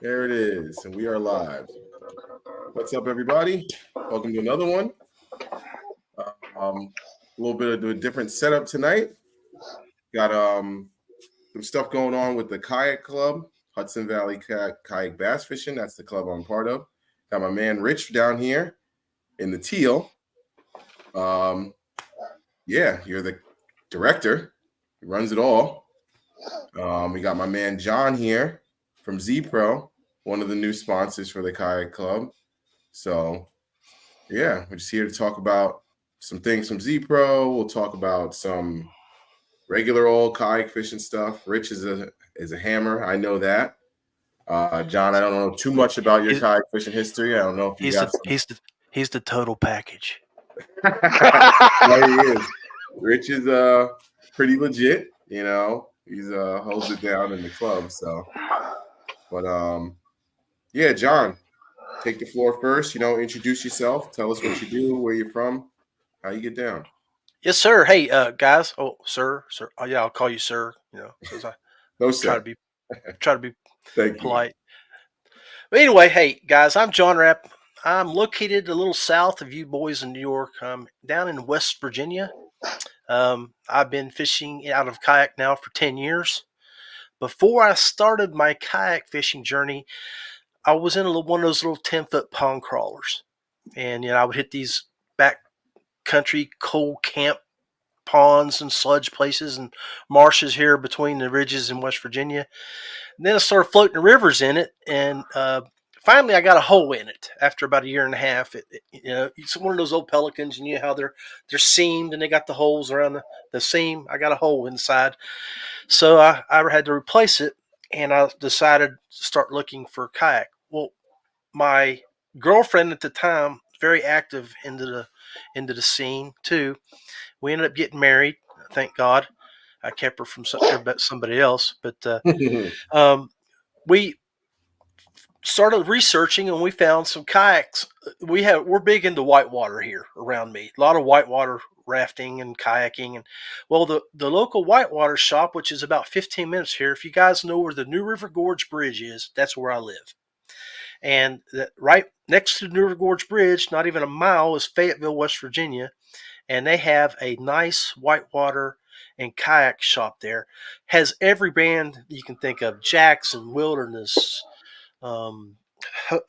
There it is, and we are live. What's up, everybody? Welcome to another one. A little bit of a different setup tonight. Got some stuff going on with the kayak club, Hudson Valley Kayak Bass Fishing. That's the club I'm part of. Got my man Rich down here in the teal. Yeah, you're the director. He runs it all. We got my man John here from ZPro, one of the new sponsors for the kayak club. So, yeah, we're just here to talk about some things from ZPro. We'll talk about some regular old kayak fishing stuff. Rich is a hammer. I know that. John, I don't know too much about your He's kayak fishing history. I don't know if you he's got the some. he's the total package. Yeah, he is. Rich is pretty legit. He's holds it down in the club. So, but yeah, John, take the floor first. Introduce yourself. Tell us what you do, where you're from, how you get down. Yes, sir. Hey, guys. Oh, sir. Oh, yeah, I'll call you sir. Because I No, try to sir. be try to be Thank you. polite. But anyway, hey guys, I'm John Rapp. I'm located a little south of you boys in New York. I'm down in West Virginia. I've been fishing out of kayak now for 10 years. Before I started my kayak fishing journey, I was in one of those little 10-foot pond crawlers. And I would hit these back country cold camp ponds and sludge places and marshes here between the ridges in West Virginia. And then I started floating the rivers in it, and finally I got a hole in it after about a year and a half. It's one of those old Pelicans, and you know how they're seamed and they got the holes around the seam. I got a hole inside, so I had to replace it, and I decided to start looking for a kayak. Well, my girlfriend at the time, very active into the scene too. We ended up getting married. Thank God. I kept her from somebody else, but um, we started researching and we found some kayaks. We're big into whitewater here around me. A lot of whitewater rafting and kayaking, and well, the local whitewater shop, which is about 15 minutes here. If you guys know where the New River Gorge Bridge is, that's where I live. And right next to the New River Gorge Bridge, not even a mile, is Fayetteville, West Virginia, and they have a nice whitewater and kayak shop there. Has every brand you can think of: Jackson, Wilderness, um,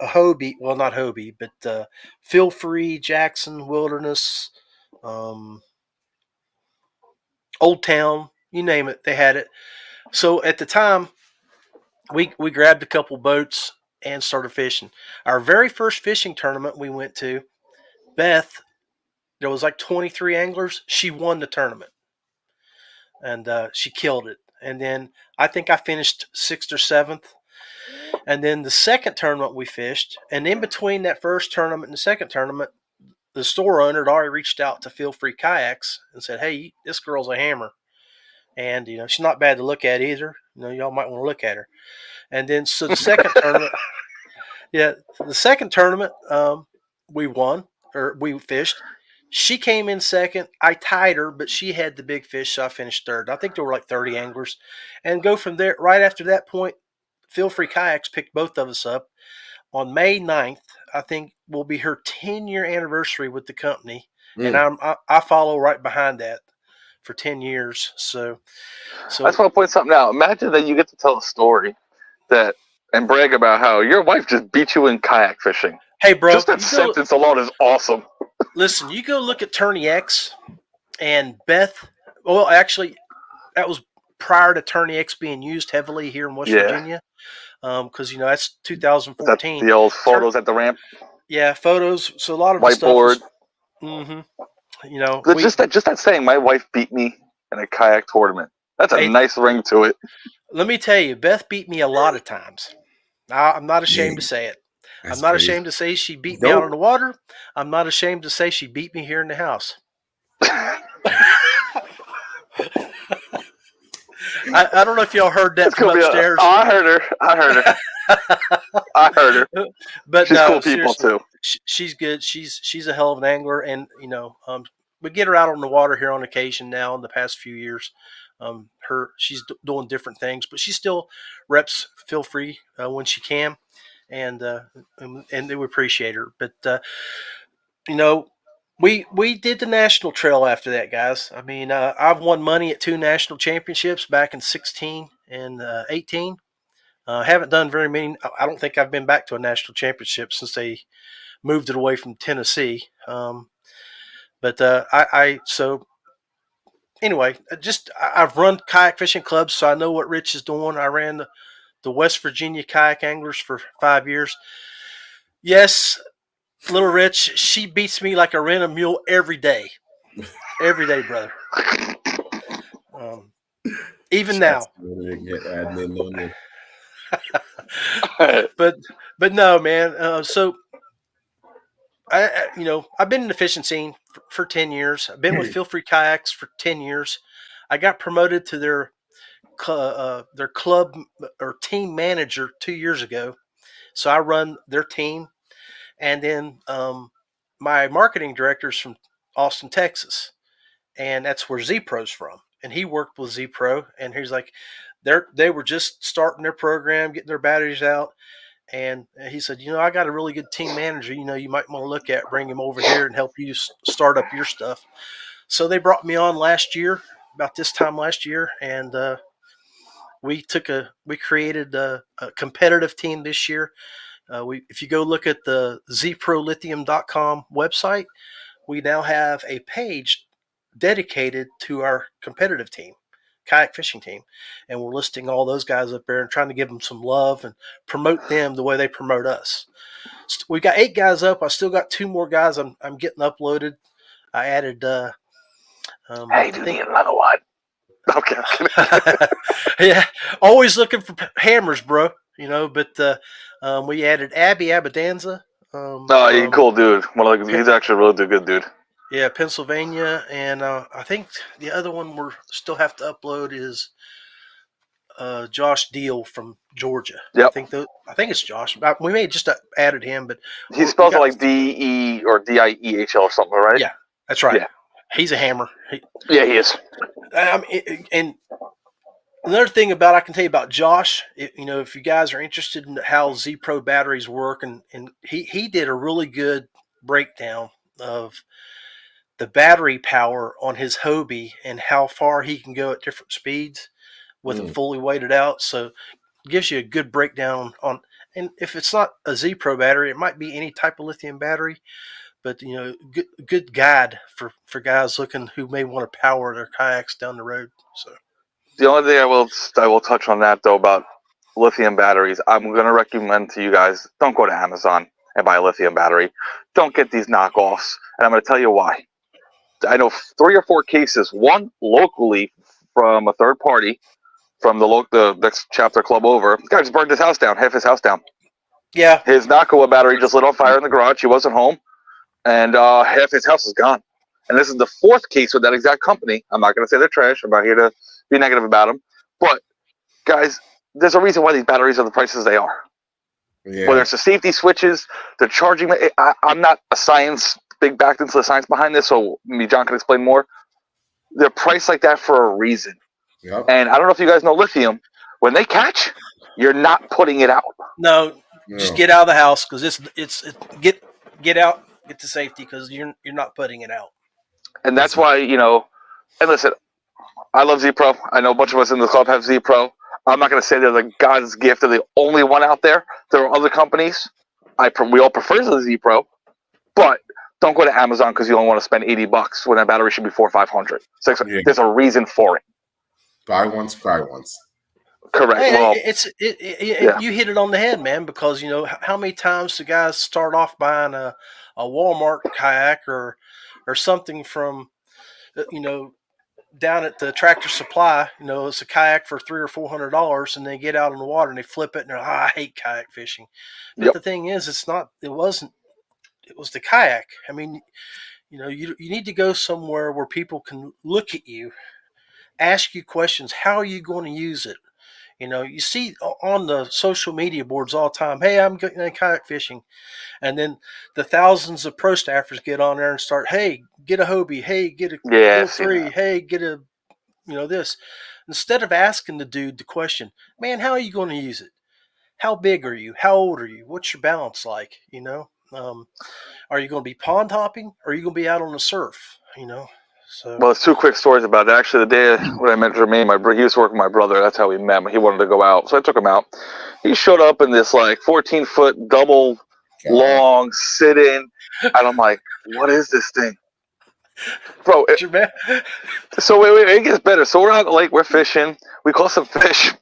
Hobie. Well, not Hobie, but Feel Free, Jackson, Wilderness, um, Old Town. You name it, they had it. So at the time, we grabbed a couple boats and started fishing. Our very first fishing tournament we went to, Beth, there was like 23 anglers. She won the tournament, and she killed it. And then I think I finished sixth or seventh. And then the second tournament we fished, and in between that first tournament and the second tournament, the store owner had already reached out to Feel Free Kayaks and said, "Hey, this girl's a hammer, and she's not bad to look at either. Y'all might want to look at her." And then so the second tournament, yeah, the second tournament, we won or we fished. She came in second. I tied her, but she had the big fish, so I finished third. I think there were like 30 anglers. And go from there. Right after that point, Feel Free Kayaks picked both of us up. On May 9th, I think will be her 10-year anniversary with the company. And Mm. I follow right behind that for 10 years. So I just want to point something out. Imagine that you get to tell a story and brag about how your wife just beat you in kayak fishing. hey, bro, Just that sentence alone is awesome. listen, you go look at Tourney X and Beth. Well, actually, that was prior to Tourney X being used heavily here in West Virginia. Because that's 2014. That's the old photos at the ramp. Yeah, photos. So a lot of whiteboard. The stuff was, just that saying, my wife beat me in a kayak tournament. That's a nice ring to it. Let me tell you, Beth beat me a lot of times. I'm not ashamed to say it. I'm not ashamed to say she beat me out on the water. I'm not ashamed to say she beat me here in the house. I don't know if y'all heard that from upstairs. I heard her. I heard her. But she's cool people too. She's good. She's a hell of an angler, and we get her out on the water here on occasion now in the past few years. She's doing different things, but she still reps Feel Free when she can, and we appreciate her. But you know, we did the national trail after that, guys. I mean, I've won money at 2 national championships back in 16 and 18. Haven't done very many. I don't think I've been back to a national championship since they moved it away from Tennessee. But so anyway, I've run kayak fishing clubs, so I know what Rich is doing. I ran the West Virginia Kayak Anglers for 5 years. Yes, little Rich, she beats me like a rent a mule every day, brother. Even now. Get admin on Hey, but no, man. So I've been in the fishing scene for 10 years. I've been with Feel Free Kayaks for 10 years. I got promoted to their club or team manager 2 years ago. So I run their team. And then my marketing director is from Austin, Texas. And that's where ZPro's from. And he worked with ZPro. And he's like, they were just starting their program, getting their batteries out. And he said, I got a really good team manager, you might want to look at, bring him over here and help you start up your stuff. So they brought me on last year, about this time last year. And we created a competitive team this year. If you go look at the ZProLithium.com website, we now have a page dedicated to our competitive team, kayak fishing team, and we're listing all those guys up there and trying to give them some love and promote them the way they promote us. So we got 8 guys up. I still got 2 more guys I'm getting uploaded. I added hey, do you need another one? Okay. Yeah, always looking for hammers, bro. But we added Abby Abadanza. He's cool dude. He's actually a really good dude. Yeah, Pennsylvania, and I think the other one we still have to upload is Josh Deal from Georgia. Yep. I think it's Josh. We may have just added him, but he spells it like DE or DIEHL or something, right? Yeah, that's right. Yeah. He's a hammer. Yeah, he is. And another thing I can tell you about Josh, if you guys are interested in how ZPro batteries work, and he did a really good breakdown of the battery power on his Hobie and how far he can go at different speeds with it fully weighted out. So it gives you a good breakdown on, and if it's not a ZPro battery, it might be any type of lithium battery, but good guide for guys who may want to power their kayaks down the road. So the only thing I will touch on that though about lithium batteries, I'm going to recommend to you guys, don't go to Amazon and buy a lithium battery. Don't get these knockoffs, and I'm going to tell you why. I know 3 or 4 cases, one locally from a third party from the next chapter club over. The guy just burned his house down, half his house down. Yeah. His Nakawa battery just lit on fire in the garage. He wasn't home, and half his house is gone. And this is the 4th case with that exact company. I'm not going to say they're trash. I'm not here to be negative about them. But, guys, there's a reason why these batteries are the prices they are. Yeah. Whether it's the safety switches, the charging. I'm not a big backed into the science behind this, so maybe John can explain more. They're priced like that for a reason. Yep. And I don't know if you guys know lithium. When they catch, you're not putting it out. No. Just get out of the house because get out, get to safety because you're not putting it out. And that's why and listen, I love ZPro. I know a bunch of us in the club have ZPro. I'm not going to say they're the God's gift. They're the only one out there. There are other companies. We all prefer the ZPro, but don't go to Amazon because you don't want to spend $80 when that battery should be $400 or $500. Yeah. There's a reason for it. Buy once, cry once. Correct. Hey, well, you hit it on the head, man. Because how many times do guys start off buying a Walmart kayak or something from down at the Tractor Supply. It's a kayak for $300 or $400, and they get out on the water and they flip it, and they're like, I hate kayak fishing. But the thing is, it was the kayak. I mean, you need to go somewhere where people can look at you, ask you questions. How are you going to use it? You see on the social media boards all the time, hey, I'm going kayak fishing. And then the thousands of pro staffers get on there and start, hey, get a Hobie. Hey, get a Feel Free. Hey, get a this. Instead of asking the dude the question, man, how are you going to use it? How big are you? How old are you? What's your balance like? Are you going to be pond hopping? Or are you going to be out on the surf? So. Well, it's two quick stories about that. Actually, the day when I met Jermaine, he used to work with my brother. That's how we met. He wanted to go out, so I took him out. He showed up in this like 14-foot double long sit-in, and I'm like, "What is this thing, bro?" So wait, it gets better. So we're out at the lake, we're fishing, we caught some fish,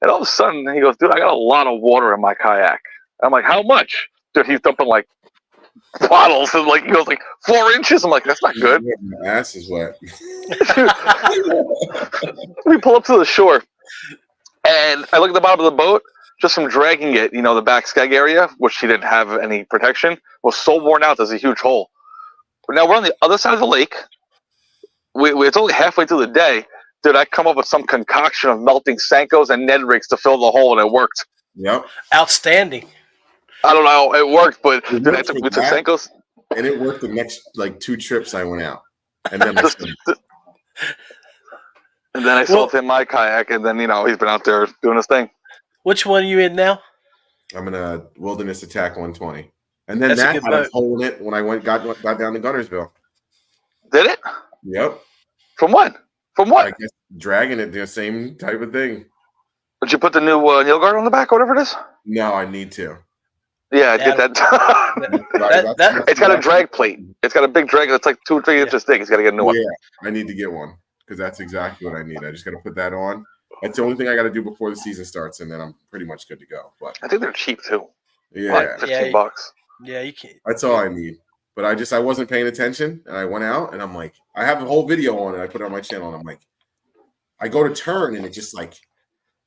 and all of a sudden he goes, "Dude, I got a lot of water in my kayak." I'm like, "How much?" Dude, he's dumping like bottles, and like he goes like 4 inches. I'm like, "That's not good." My ass is wet. We pull up to the shore, and I look at the bottom of the boat. Just from dragging it, the back skeg area, which he didn't have any protection, was so worn out. There's a huge hole. Now we're on the other side of the lake. It's only halfway through the day. Dude, I come up with some concoction of melting Senkos and Ned rigs to fill the hole, and it worked. Yep. Outstanding. I don't know. It worked, but dude, we took Senkos. And it worked the next, 2 trips I went out. And then I sold him my kayak, and then, he's been out there doing his thing. Which one are you in now? I'm in a Wilderness Attack 120. And then that had a hole in it when I got down to Gunnersville. Did it? Yep. From what? I guess dragging it, the same type of thing. Did you put the new nail guard on the back, or whatever it is? No, I need to. Yeah, get that. It's got a drag plate. It's got a big drag. It's like 2 or 3 inches thick. It's got to get a new one. Yeah, I need to get one because that's exactly what I need. I just got to put that on. That's the only thing I got to do before the season starts, and then I'm pretty much good to go. But I think they're cheap too. Yeah, like $15. Yeah, you can't. That's all I need. But I wasn't paying attention, and I went out, and I'm like, I have a whole video on it. I put it on my channel, and I'm like, I go to turn, and it just like,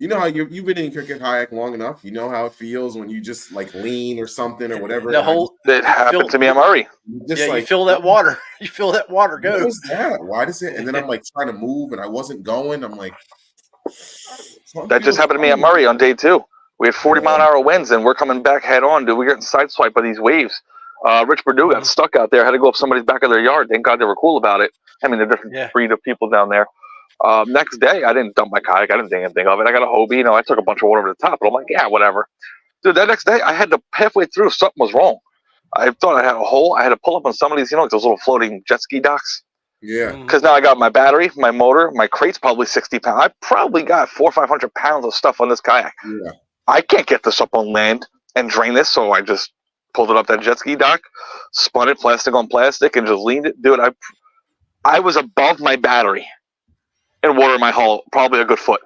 how you've been in cricket kayak long enough. You know how it feels when you just like lean or something or whatever. That happened to me at Murray. You feel that water. You feel that water go. What was that? Why does it? And then I'm like trying to move, and I wasn't going. I'm like, that just happened to me at Murray on day 2. We had 40-mile-an-hour winds, and we're coming back head on. Dude, we're getting sideswiped by these waves. Rich Purdue got stuck out there. Had to go up somebody's back of their yard. Thank God they were cool about it. I mean, they're different breed of people down there. Next day, I didn't dump my kayak. I didn't think anything of it. I got a Hobie. I took a bunch of water over the top. But I'm like, yeah, whatever. Dude, that next day, I had to halfway through. Something was wrong. I thought I had a hole. I had to pull up on some of these, like those little floating jet ski docks. Yeah. Because now I got my battery, my motor, my crate's probably 60 pounds. I probably got 400 or 500 pounds of stuff on this kayak. Yeah. I can't get this up on land and drain this, so I just pulled it up that jet ski dock, spun it plastic on plastic, and just leaned it. Dude, I was above my battery and water in my hull, probably a good foot.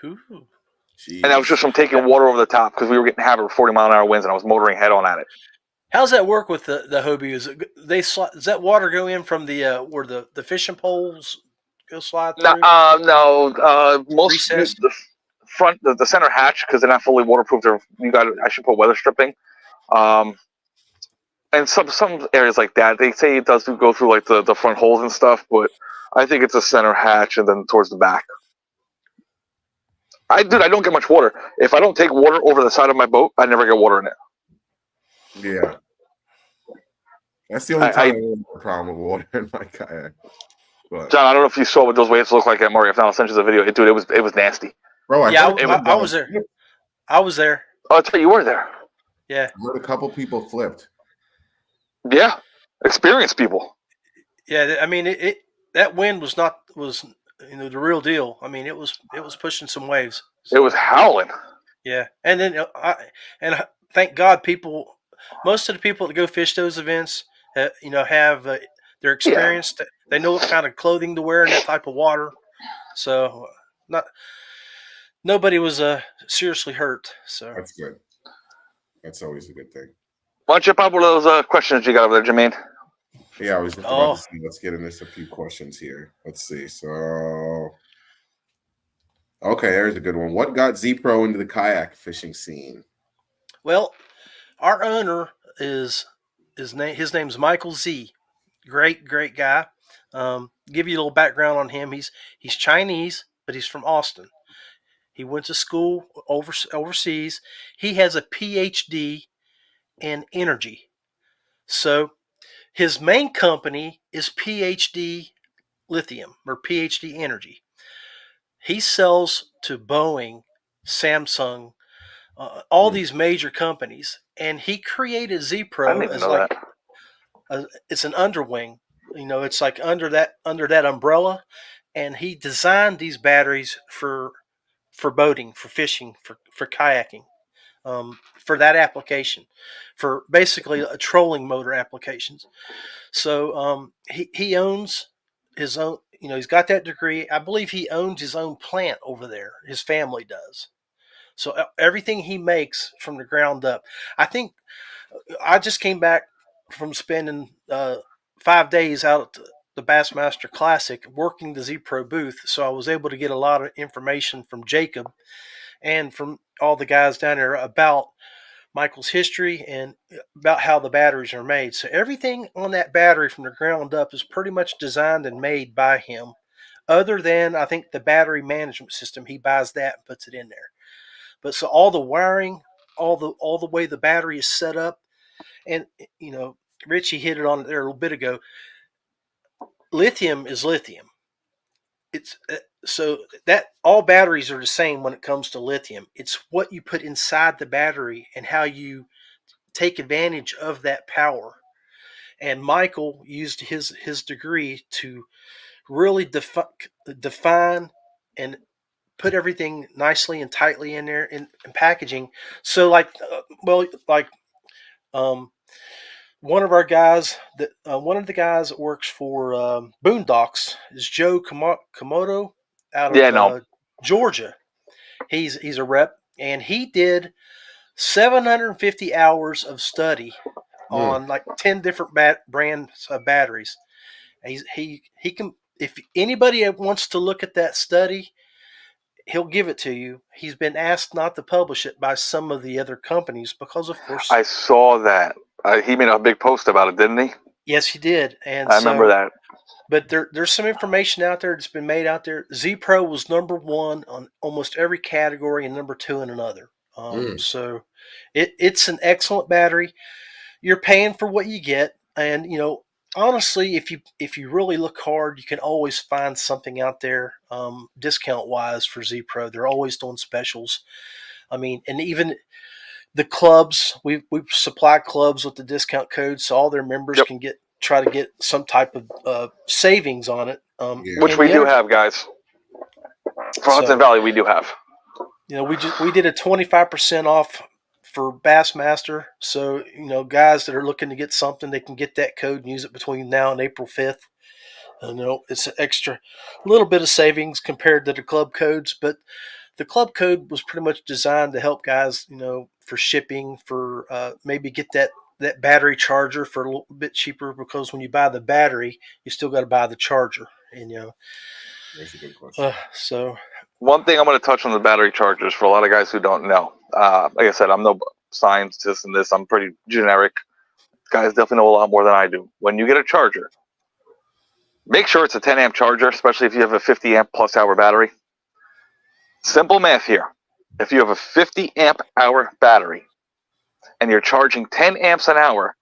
Ooh. And that was just from taking water over the top because we were getting hammered with 40-mile-an-hour winds, and I was motoring head on at it. How's that work with the Hobie? Does that water go in from the where the fishing poles go slide through? No. Most the front, the center hatch, because they're not fully waterproof. I should put weather stripping. And some areas like that, they say it does go through like the front holes and stuff, but I think it's a center hatch and then towards the back. I don't get much water. If I don't take water over the side of my boat, I never get water in it. Yeah. That's the only time I have a problem with water in my kayak. But, John, I don't know if you saw what those waves look like at Murray. If not, I'll send you the video. Dude, it was nasty. Bro, I was there. I was there. Oh, that's right, you were there. Yeah. I heard a couple people flipped. Yeah. Experienced people. Yeah, I mean that wind was the real deal. I mean, it was pushing some waves. So, it was howling. Yeah, and then thank God, most of the people that go fish those events, have they're experienced. Yeah. They know what kind of clothing to wear in that type of water. So nobody was seriously hurt. So that's good. That's always a good thing. Why don't you pop one of those questions you got over there, Jermaine? Yeah, I was just about to see. Let's get into a few questions here. Let's see. So, okay, there's a good one. What got ZPro into the kayak fishing scene? Well, our owner his name's Michael Z. Great guy. Give you a little background on him. He's Chinese, but he's from Austin. He went to school overseas. He has a PhD in energy. So his main company is PhD Lithium or PhD Energy. He sells to Boeing, Samsung, all these major companies, and he created I didn't ZPro even as know like that. it's an underwing. It's like under that umbrella, and he designed these batteries for boating, for fishing, for kayaking, for that application, for basically a trolling motor applications. So he owns his own. He's got that degree. I believe he owns his own plant over there. His family does. So everything he makes from the ground up. I think I just came back from spending 5 days out at the Bassmaster Classic working the ZPro booth, so I was able to get a lot of information from Jacob and from all the guys down there about Michael's history and about how the batteries are made. So everything on that battery from the ground up is pretty much designed and made by him. Other than I think the battery management system, he buys that and puts it in there. But so all the wiring, all the way the battery is set up, and Richie hit it on there a little bit ago. Lithium is lithium. It's so that all batteries are the same when it comes to lithium. It's what you put inside the battery and how you take advantage of that power. And Michael used his degree to really define and put everything nicely and tightly in there in packaging. So one of our guys one of the guys that works for Boondocks is Joe Komodo out Yeah, of no. Georgia. He's a rep, and he did 750 hours of study on like 10 different brands of batteries. And he can, if anybody wants to look at that study, he'll give it to you. He's been asked not to publish it by some of the other companies because, of course, I saw that. He made a big post about it, didn't he? yes, he did. And I remember that. But there's some information out there that's been made out there. ZPro was #1 on almost every category and #2 in another. So it's an excellent battery. You're paying for what you get, and honestly, if you really look hard, you can always find something out there discount wise for ZPro. They're always doing specials. I mean, and even the clubs, we supply clubs with the discount code, so all their members can try to get some type of savings on it. Which we do have, guys. For Hudson Valley, we do have. We did a 25% off for Bassmaster. So, guys that are looking to get something, they can get that code and use it between now and April 5th. It's an extra little bit of savings compared to the club codes, but the club code was pretty much designed to help guys, for shipping, for maybe get that battery charger for a little bit cheaper, because when you buy the battery, you still got to buy the charger. And That's a good question. So one thing I'm going to touch on the battery chargers for a lot of guys who don't know. Like I said, I'm no scientist in this. I'm pretty generic. Guys definitely know a lot more than I do. When you get a charger, make sure it's a 10 amp charger, especially if you have a 50 amp plus hour battery. Simple math here. If you have a 50 amp hour battery and you're charging 10 amps an hour,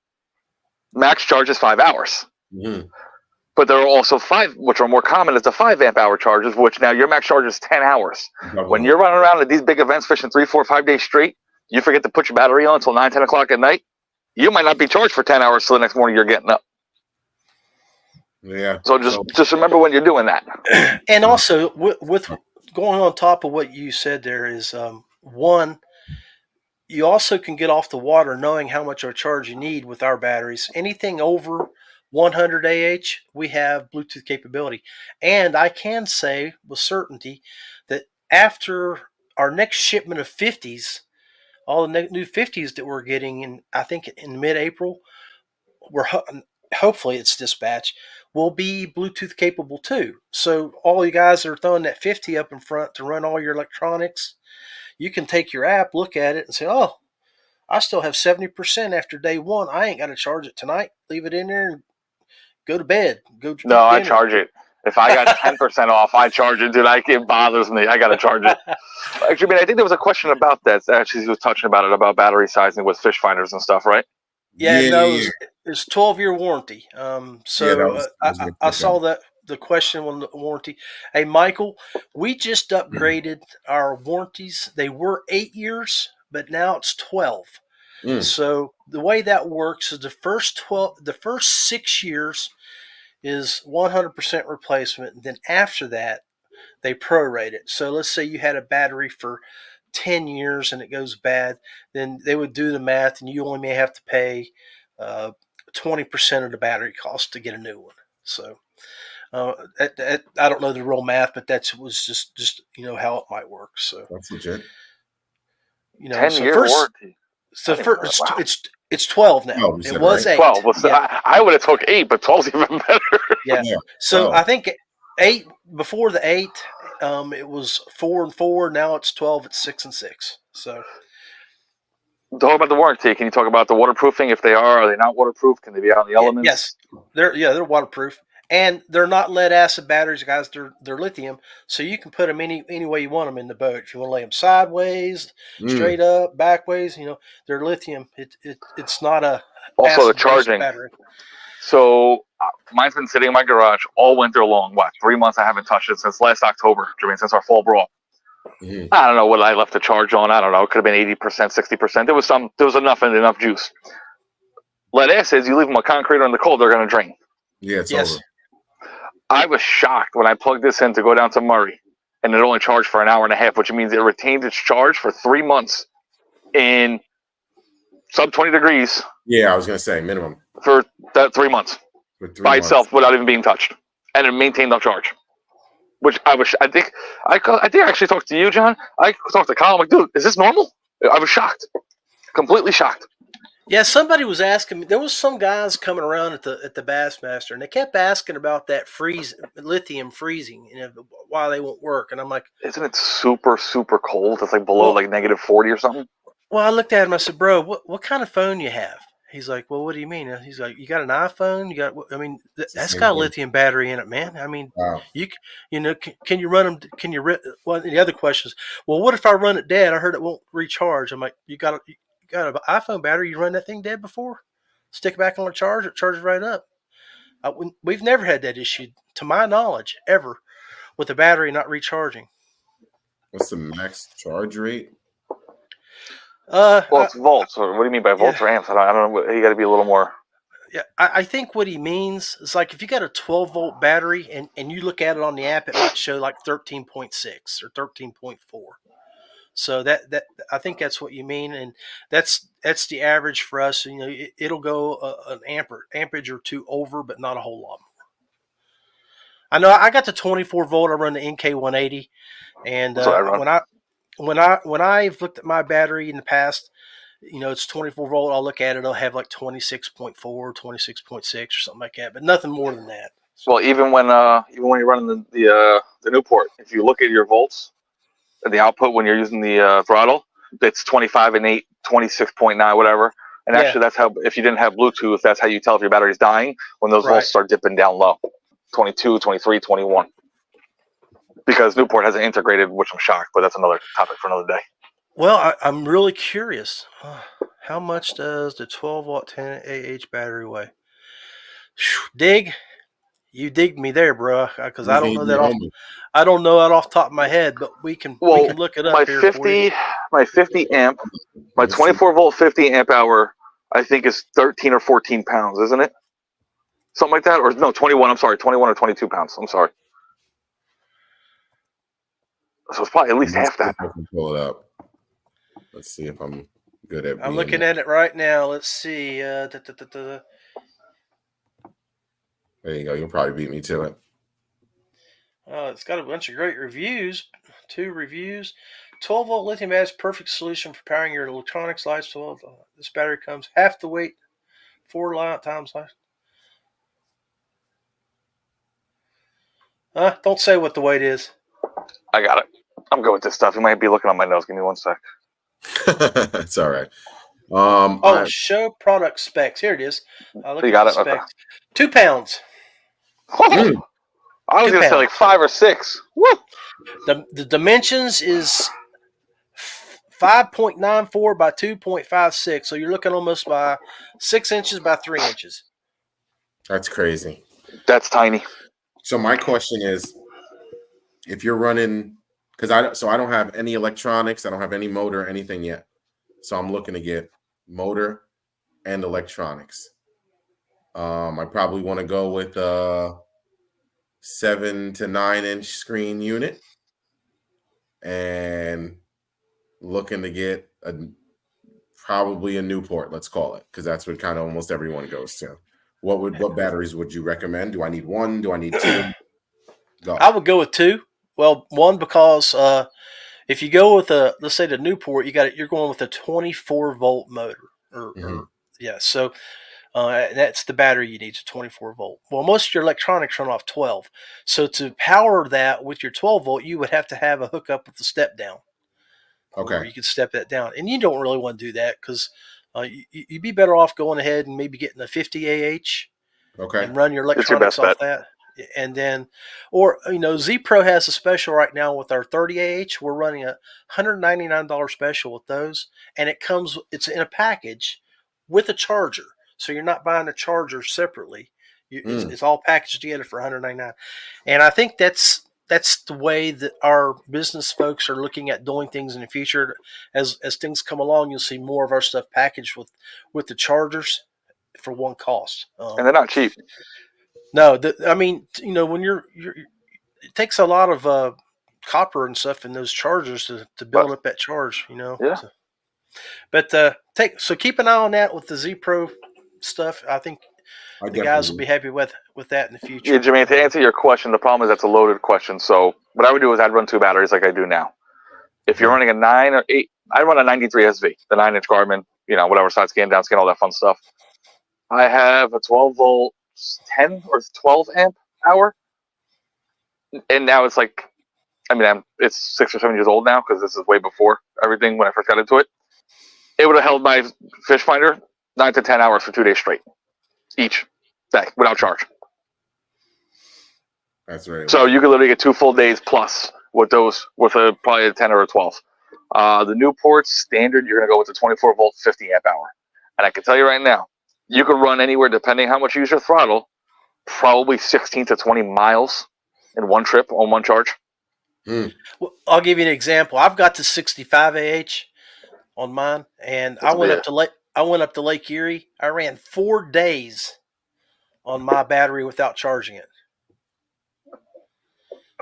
max charge is 5 hours. Mm-hmm. But there are also 5, which are more common as the 5 amp hour chargers, which now your max charge is 10 hours. When you're running around at these big events fishing 3, 4, 5 days straight, you forget to put your battery on until 9, 10 o'clock at night, you might not be charged for 10 hours till the next morning you're getting up. Yeah. So just remember when you're doing that. And also, with going on top of what you said there is, one, you also can get off the water knowing how much of charge you need with our batteries. Anything over 100 AH, we have Bluetooth capability. And I can say with certainty that after our next shipment of 50s, all the new 50s that we're getting in, I think in mid-April, hopefully it's dispatch, will be Bluetooth capable too. So all you guys that are throwing that 50 up in front to run all your electronics, you can take your app, look at it, and say, oh, I still have 70% after day one. I ain't got to charge it tonight. Leave it in there and go to bed. No, I charge it. If I got 10% off, I charge it, dude. It bothers me. I got to charge it. Actually, I think there was a question about that. Actually, he was touching about it, about battery sizing with fish finders and stuff, right? Yeah, no, it's 12-year warranty. I saw that the question on the warranty. Hey, Michael, we just upgraded our warranties. They were 8 years, but now it's 12. So the way that works is the first 6 years is 100% replacement. And then after that, they prorate it. So let's say you had a battery for 10 years and it goes bad, then they would do the math and you only may have to pay 20% of the battery cost to get a new one. So I don't know the real math, but that was just how it might work. So That's legit. 10-year warranty. So first, it's 12 now. Oh, it was right? 8. 12. Well, yeah. I would have took 8, but 12's even better. Yeah. So I think 8 before the 8, it was 4 and 4. Now it's 12. It's 6 and 6. So. Talk about the warranty. Can you talk about the waterproofing? If they are they not waterproof? Can they be out in the elements? Yes, they're waterproof, and they're not lead acid batteries, guys. They're lithium, so you can put them any way you want them in the boat. If you want to lay them sideways, straight up, backways, they're lithium. It's not a also the charging battery. So mine's been sitting in my garage all winter long. 3 months I haven't touched it since last October. I mean, since our fall brawl. I don't know what I left the charge on. I don't know. It could have been 80%, 60%. There was enough juice. Lead acids, you leave them on concrete or in the cold, they're going to drain. Yeah, it's over. I was shocked when I plugged this in to go down to Murray, and it only charged for an hour and a half, which means it retained its charge for 3 months in sub 20 degrees. Yeah, I was going to say minimum. For that 3 months. By itself without even being touched. And it maintained the charge. Which I think I actually talked to you, John. I talked to Kyle. I'm like, dude, is this normal? I was shocked, completely shocked. Yeah, somebody was asking me. There was some guys coming around at the Bassmaster, and they kept asking about that lithium freezing, why they won't work. And I'm like, isn't it super super cold? It's like below like -40 or something. Well, I looked at him. I said, bro, what kind of phone you have? He's like, well, what do you mean? He's like, you got an iPhone? That's got a lithium battery in it, man. I mean, wow. Can you run them? Well, the other question is, well, what if I run it dead? I heard it won't recharge. I'm like, you got an iPhone battery? You run that thing dead before? Stick it back on the charge, it charges right up. We've never had that issue, to my knowledge, ever, with the battery not recharging. What's the max charge rate? It's volts. Or what do you mean by volts or amps? I don't know. You got to be a little more. Yeah, I think what he means is like if you got a 12-volt battery and you look at it on the app, it might show like 13.6 or 13.4. So that I think that's what you mean, and that's the average for us. It'll go an amperage or two over, but not a whole lot more. I know I got the 24 volt. I run the NK180, and when I've looked at my battery in the past, it's 24 volt. I'll look at it. I'll have like 26.4, 26.6 or something like that, but nothing more than that. Well, even when you're running the Newport, if you look at your volts, the output when you're using the throttle, it's 25 and 8, 26.9, whatever. And actually, that's how, if you didn't have Bluetooth, that's how you tell if your battery's dying when those volts start dipping down low, 22, 23, 21. Because Newport hasn't integrated, which I'm shocked, but that's another topic for another day. Well, I'm really curious. How much does the 12-watt 10 AH battery weigh? You digged me there, bro, because I don't know that off the top of my head, but we can look it up. My 50 amp, my 24 volt 50 amp hour, I think is 13 or 14 pounds, isn't it? Something like that, or no, 21. I'm sorry, 21 or 22 pounds. I'm sorry. So it's probably at least half that. I can pull it up. Let's see if I'm good at. I'm looking at it right now. Let's see. There you go. You'll probably beat me to it. It's got a bunch of great reviews. 2 reviews. 12-volt lithium battery is perfect solution for powering your electronics, lights. 12. This battery comes half the weight, 4 times less. Don't say what the weight is. I got it. I'm good with this stuff. You might be looking on my nose. Give me 1 sec. It's all right. Show product specs. Here it is. You got it? Okay. 2 pounds. I was going to say like 5 or 6. Woo! The dimensions is 5.94 by 2.56. So you're looking almost by 6 inches by 3 inches. That's crazy. That's tiny. So my question is, if you're running, because I don't have any electronics, I don't have any motor, anything yet. So I'm looking to get motor and electronics. I probably want to go with a 7 to 9 inch screen unit, and looking to get probably a Newport, let's call it, because that's what kind of almost everyone goes to. What batteries would you recommend? Do I need one? Do I need two? Go. I would go with 2. Well, 1 because if you go with let's say the Newport, you're going with a 24-volt motor, or yeah. So that's the battery you need, it's a 24-volt. Well, most of your electronics run off 12. So to power that with your 12-volt, you would have to have a hookup with the step down. Okay. Or you could step that down, and you don't really want to do that because you'd be better off going ahead and maybe getting a 50 AH. Okay. And run your electronics off that. And then, or, ZPro has a special right now with our 30 AH. We're running a $199 special with those, and it's in a package with a charger. So you're not buying a charger separately. It's all packaged together for $199. And I think that's the way that our business folks are looking at doing things in the future. As things come along, you'll see more of our stuff packaged with the chargers for one cost. And they're not cheap. No, when you're it takes a lot of copper and stuff in those chargers to build up that charge, Yeah. But keep an eye on that with the ZPro stuff. I think the guys will be happy with that in the future. Yeah, Jimmy, to answer your question, the problem is that's a loaded question. So what I would do is I'd run 2 batteries like I do now. If you're running a 9 or 8, I run a 93 SV, the 9-inch Garmin, whatever, side scan, down scan, all that fun stuff. I have a 12-volt 10 or 12 amp hour, and now it's like, it's 6 or 7 years old now because this is way before everything when I first got into it. It would have held my fish finder 9 to 10 hours for 2 days straight each day without charge. That's right. So you could literally get 2 full days plus with those, with probably a 10 or a 12. The Newports standard, you're gonna go with the 24-volt 50 amp hour, and I can tell you right now, you could run anywhere, depending how much you use your throttle, probably 16 to 20 miles in one trip on one charge. Well, I'll give you an example. I've got the 65 AH on mine, and I went up to Lake Erie. I ran 4 days on my battery without charging it.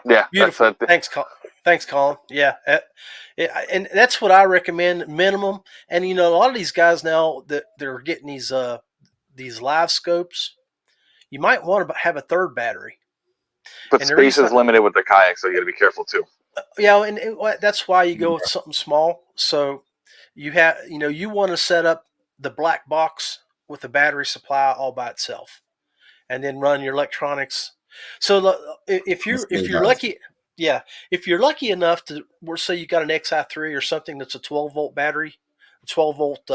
Yeah, beautiful. Thanks, Colin. Yeah, and that's what I recommend minimum. And a lot of these guys now that they're getting these live scopes, you might want to have a 3rd battery. But space is limited with the kayak, so you got to be careful too. Yeah, and that's why you go with something small. So you want to set up the black box with the battery supply all by itself, and then run your electronics. So if you're lucky, if you're lucky enough to, say you got an XI3 or something that's a 12-volt battery, a 12-volt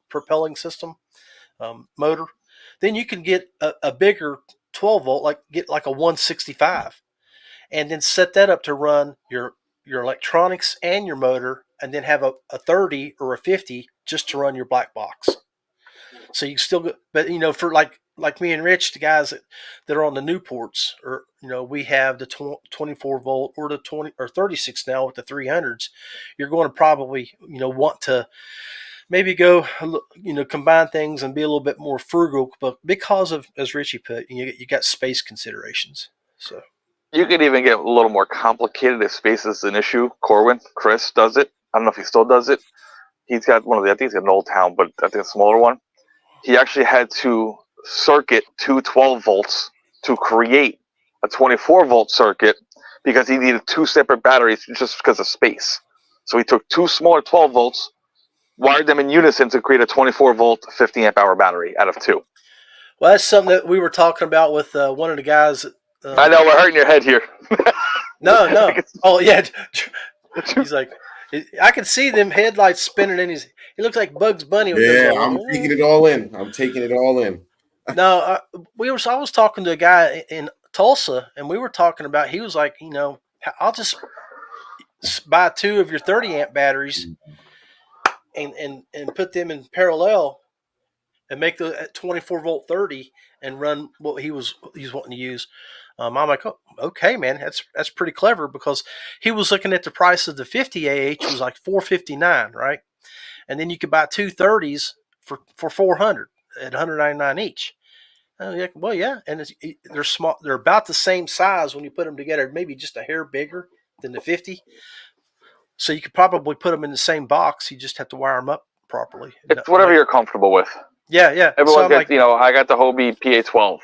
propelling system motor, then you can get a bigger 12-volt, get like a 165, and then set that up to run your electronics and your motor, and then have a 30 or a 50 just to run your black box. So you still go, but for like me and Rich, the guys that are on the Newports, or we have the 24-volt or the 20 or 36 now with the 300s. You're going to probably want to maybe go combine things and be a little bit more frugal, but because of, as Richie put, you got space considerations. So you could even get a little more complicated if space is an issue. Corwin, Chris does it. I don't know if he still does it. He's got one of the, I think he's got an Old Town, but I think a smaller one. He actually had to circuit 2 12-volts to create a 24-volt circuit because he needed 2 separate batteries just because of space. So he took 2 smaller 12-volts, wired them in unison to create a 24-volt 50 amp hour battery out of 2. Well, that's something that we were talking about with one of the guys. I know, we're hurting your head here. No. Oh, yeah. He's like, I can see them headlights spinning in his. He looks like Bugs Bunny. Yeah, I'm taking it all in. No, I was talking to a guy in Tulsa, and we were talking about. He was like, I'll just buy 2 of your 30 amp batteries, and put them in parallel, and make the at 24 volt 30 and run what he's wanting to use. I'm like, oh, okay, man, that's pretty clever, because he was looking at the price of the 50 AH was like $459, right? And then you could buy two 30s for 400 at 199 each. Oh, yeah, well, yeah, and they're small. They're about the same size when you put them together, maybe just a hair bigger than the 50. So you could probably put them in the same box. You just have to wire them up properly. It's whatever you're comfortable with. Yeah, yeah. Everyone so gets, I got the Hobie PA12.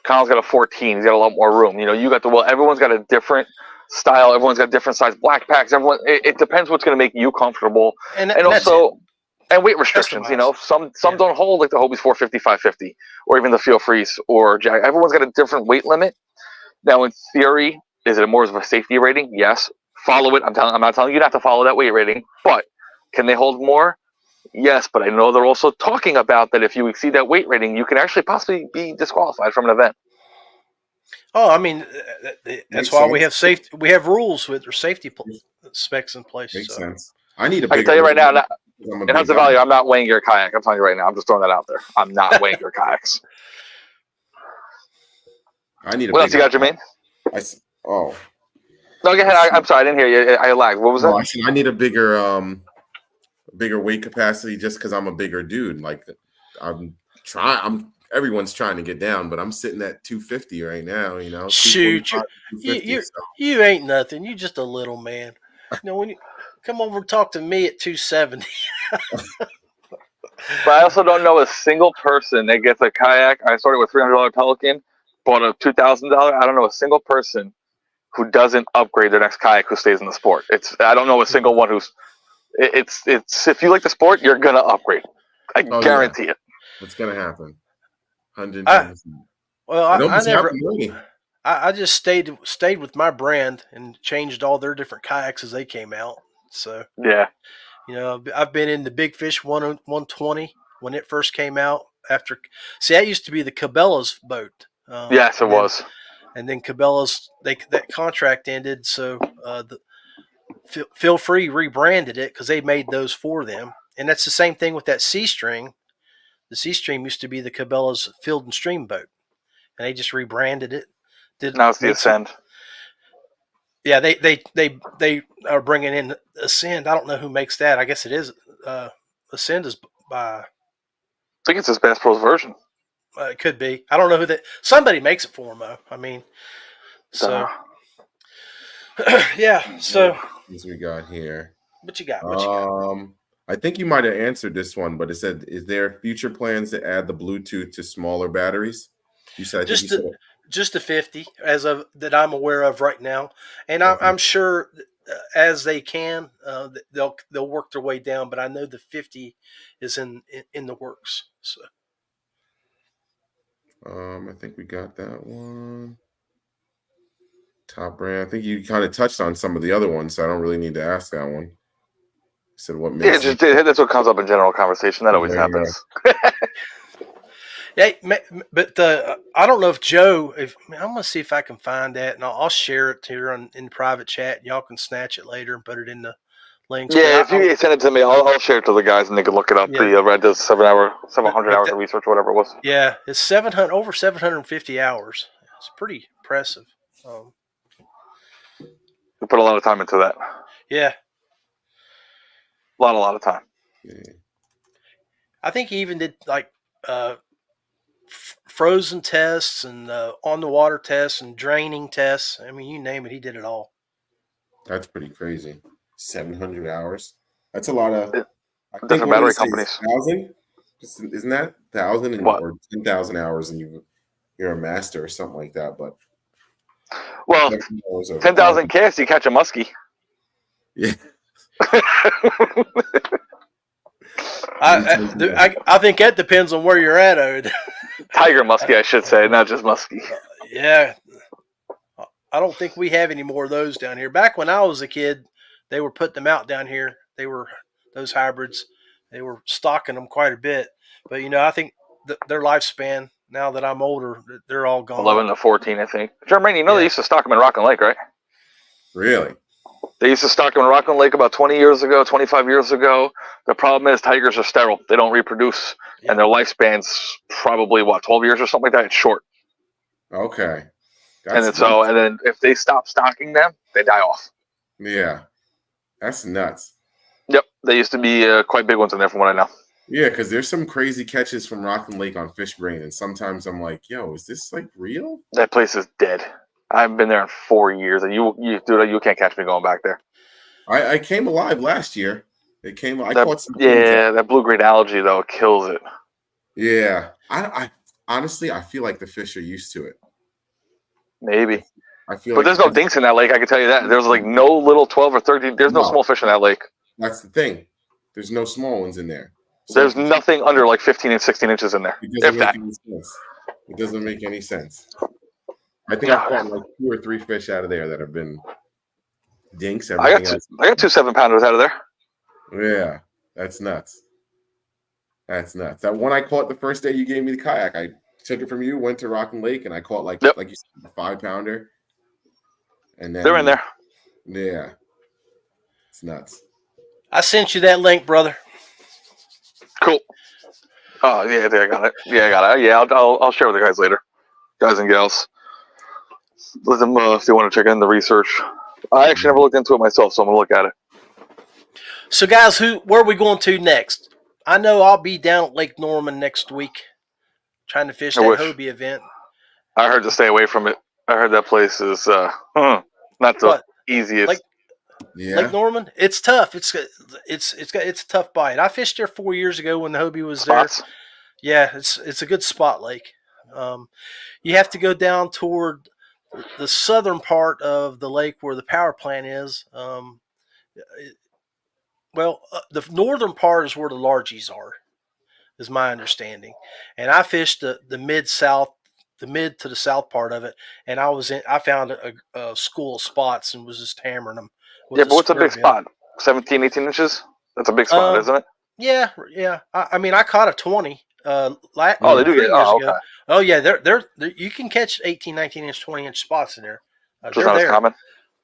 Kyle's got a 14. He's got a lot more room. You got everyone's got a different style. Everyone's got different size black packs. It depends what's going to make you comfortable. And also, and weight restrictions. Some don't hold, like the Hobie's 450, 550, or even the Feel Freeze or Jag. Everyone's got a different weight limit. Now, in theory, is it more of a safety rating? Yes. Follow it. I'm not telling you not to follow that weight rating, but can they hold more? Yes, but I know they're also talking about that if you exceed that weight rating, you can actually possibly be disqualified from an event. Oh, I mean, that's why we have safety. We have rules with our safety specs in place. Makes sense. I can tell you right now, in terms of value, I'm not weighing your kayak. I'm telling you right now. I'm just throwing that out there. I'm not weighing your kayaks. I need. What else you got, Jermaine? No, go ahead. I'm sorry, I didn't hear you. I lagged. What was that? I need a bigger weight capacity, just because I'm a bigger dude. Like, everyone's trying to get down, but I'm sitting at 250 right now. Shoot, you ain't nothing. You just a little man. When you come over and talk to me at 270. But I also don't know a single person that gets a kayak. I started with $300 Pelican, bought a $2,000. I don't know a single person who doesn't upgrade their next kayak who stays in the sport. I don't know a single one who's. It's if you like the sport, you're gonna upgrade. I guarantee it. It's gonna happen. 110%. I just stayed with my brand and changed all their different kayaks as they came out. So yeah, I've been in the Big Fish 120 when it first came out. That used to be the Cabela's boat. Yes, it was. And then Cabela's that contract ended, so Feel Free rebranded it because they made those for them. And that's the same thing with that C-String. The C-Stream used to be the Cabela's Field and Stream boat, and they just rebranded it. Now it's the Ascend. Yeah, they are bringing in Ascend. I don't know who makes that. I guess it is Ascend is by. I think it's his Bass Pro's version. It could be. I don't know who that. Somebody makes it for him, though. I mean, so yeah. So what we got here? What you got? I think you might have answered this one, but it said, "Is there future plans to add the Bluetooth to smaller batteries?" You said just the 50 as of that I'm aware of right now, and I'm sure as they can, they'll work their way down. But I know the 50 is in the works. So. I think we got that one. Top brand. I think you kind of touched on some of the other ones, so I don't really need to ask that one. Said what makes that's what comes up in general conversation. That always happens. Yeah, but I don't know if Joe. I'm gonna see if I can find that, and I'll share it here in private chat. Y'all can snatch it later and put it in the links. Yeah, if you send it to me, I'll share it to the guys, and they can look it up. Yeah. Red does 700 hours of research, whatever it was. Yeah, it's over 750 hours. It's pretty impressive. We put a lot of time into that. Yeah. A lot of time. Yeah. I think he even did like frozen tests and on the water tests and draining tests. I mean, you name it, he did it all. That's pretty crazy. 700 hours. That's a lot of. I think different battery companies. 1,000? Isn't that 1,000 or 10,000 hours, and you're a master or something like that? But 10,000 casts, you catch a muskie. Yeah. I think that depends on where you're at, Tiger muskie, I should say, not just muskie. Yeah. I don't think we have any more of those down here. Back when I was a kid, they were putting them out down here. They were those hybrids. They were stocking them quite a bit. But, I think their lifespan, now that I'm older, they're all gone. 11 to 14, I think. Jermaine, they used to stock them in Rockland Lake, right? Really? They used to stock them in Rockland Lake about 20 years ago, 25 years ago. The problem is tigers are sterile. They don't reproduce. Yeah. And their lifespan's probably, 12 years or something like that? It's short. Okay. And then if they stop stocking them, they die off. Yeah. That's nuts. Yep. They used to be quite big ones in there from what I know. Yeah, because there's some crazy catches from Rockland Lake on Fish Brain, and sometimes I'm like, yo, is this like real? That place is dead. I haven't been there in 4 years, and you can't catch me going back there. I came alive last year. I caught some. Yeah, that blue-green algae though kills it. Yeah, I honestly I feel like the fish are used to it. Maybe. I feel, but there's no dinks in that lake. I can tell you that. There's like no little 12 or 13. There's no small fish in that lake. That's the thing. There's no small ones in there. So there's nothing under like 15 and 16 inches in there. It doesn't make any sense. It doesn't make any sense. I think I've caught like 2 or 3 fish out of there that have been dinks. I got 2 7-pounders out of there. Yeah, that's nuts. That's nuts. That one I caught the first day you gave me the kayak, I took it from you, went to Rockland Lake, and I caught like you said, a 5-pounder. And then they're in there. Yeah, it's nuts. I sent you that link, brother. Cool. Oh yeah, I got it. Yeah, I'll share with the guys later, guys and gals. Let them if they want to check in the research. I actually never looked into it myself, so I'm gonna look at it. So, guys, where are we going to next? I know I'll be down at Lake Norman next week, trying to fish that Hobie event. I heard to stay away from it. I heard that place is not the easiest. Lake Norman, it's tough. It's a tough bite. I fished there 4 years ago when the Hobie was there. Yeah, it's a good spot lake. You have to go down toward the southern part of the lake where the power plant is. The northern part is where the largies are, is my understanding. And I fished the mid to the south part of it, and I found a school of spots and was just hammering them. Yeah, but what's a big spot? 17, 18 inches? That's a big spot, isn't it? Yeah. I mean, I caught a 20. They do get. Okay. Oh yeah, they're you can catch 18, 19 inch, 20 inch spots in there. Just not as common.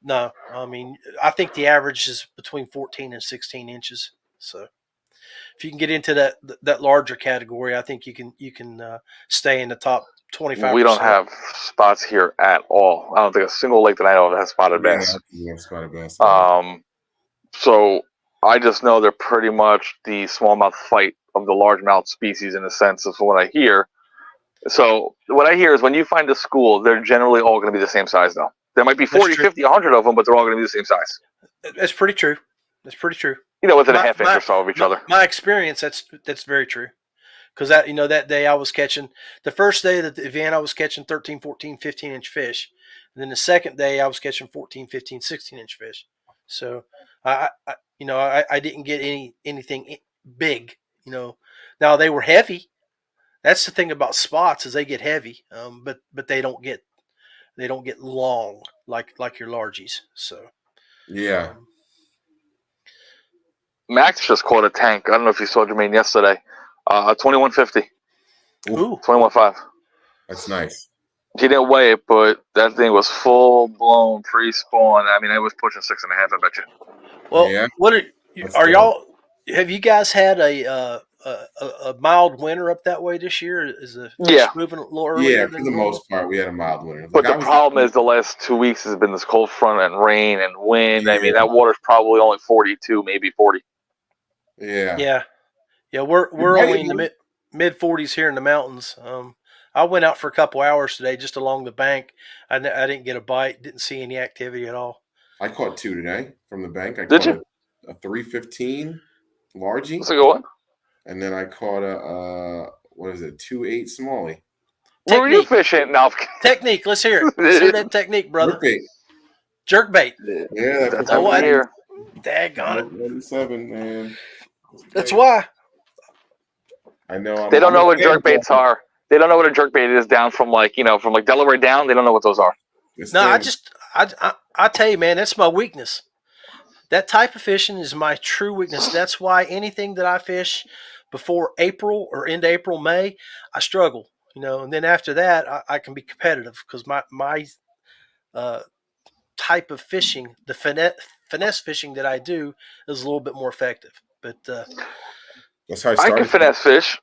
No, I mean, I think the average is between 14 and 16 inches. So if you can get into that larger category, I think you can stay in the top 25%. We don't have spots here at all. I don't think a single lake that I know of has spotted bass. Yeah, spotted bass. So I just know they're pretty much the smallmouth fight of the largemouth species in the sense of what I hear. So what I hear is when you find a school, they're generally all going to be the same size though. There might be 40, 50, 100 of them, but they're all going to be the same size. That's pretty true. You know, within a half inch or so of each other. My experience, that's very true. Because that day I was catching, the first day of the event I was catching 13, 14, 15 inch fish. And then the second day I was catching 14, 15, 16 inch fish. So I didn't get anything big, Now they were heavy. That's the thing about spots is they get heavy, but they don't get long like your largies. So yeah. Max just caught a tank. I don't know if you saw Jermaine yesterday. 2150. Ooh. 21.5. That's nice. He didn't weigh it, but that thing was full blown pre-spawn. I mean, it was pushing 6.5. I bet you. Well, yeah. What are y'all? Have you guys had a mild winter up that way this year? Is the fish moving a little earlier? Yeah, for the most part, we had a mild winter. But the problem is the last 2 weeks has been this cold front and rain and wind. Yeah. I mean, that water's probably only 42, maybe 40. Yeah. We're only in the mid 40s here in the mountains. I went out for a couple hours today just along the bank. I didn't get a bite. Didn't see any activity at all. I caught 2 today from the bank. Did you? A 315 largie. That's a good one. And then I caught a 2.8 smallie. Where were you fishing? No. Technique. Let's hear it. Let's hear that technique, brother. Jerk bait. Yeah, that's what I hear. Daggone it. 107, man. That's why. I know. They don't know what jerk baits are. They don't know what a jerk bait is down from from Delaware down. They don't know what those are. I tell you, man, that's my weakness. That type of fishing is my true weakness. That's why anything that I fish before April or into April, May, I struggle. And then after that, I can be competitive because my type of fishing, the finesse fishing that I do is a little bit more effective. But That's how I I started. can finesse fish.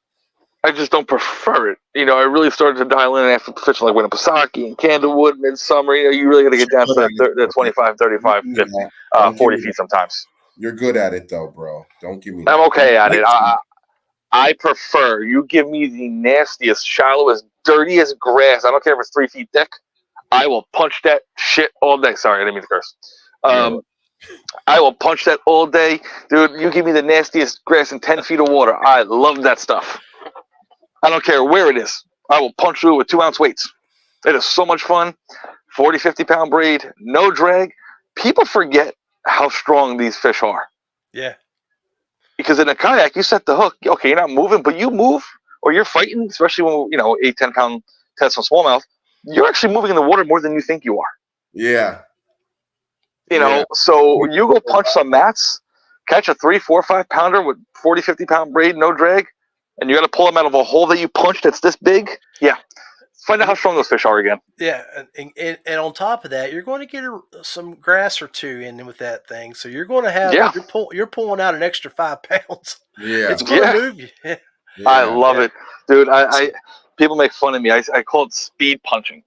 I just don't prefer it. I really started to dial in after fishing like Winnipesaukee and Candlewood, Midsummer. You really got to get down to the 25, 35, 50, 40 feet sometimes. You're good at it though, bro. Don't give me that. I'm okay at it. I prefer you give me the nastiest, shallowest, dirtiest grass. I don't care if it's 3 feet thick. I will punch that shit all day. Sorry, I didn't mean to curse. I will punch that all day. Dude, you give me the nastiest grass in 10 feet of water. I love that stuff. I don't care where it is. I will punch through it with 2-ounce weights. It is so much fun. 40, 50-pound braid, no drag. People forget how strong these fish are. yeah, Because in a kayak, you set the hook. Okay, you're not moving, but you move or you're fighting, especially when, 8, 10-pound test on smallmouth. You're actually moving in the water more than you think you are. Yeah. So you go punch some mats, catch a 3, 4, 5-pounder with 40, 50-pound braid, no drag, and you got to pull them out of a hole that you punched that's this big. Yeah. Find out how strong those fish are again. yeah, and on top of that, you're going to get some grass or two in with that thing. So you're going to have you're pulling out an extra 5 pounds. Yeah. It's going to move you. Yeah. I love it, dude. I people make fun of me. I call it speed punching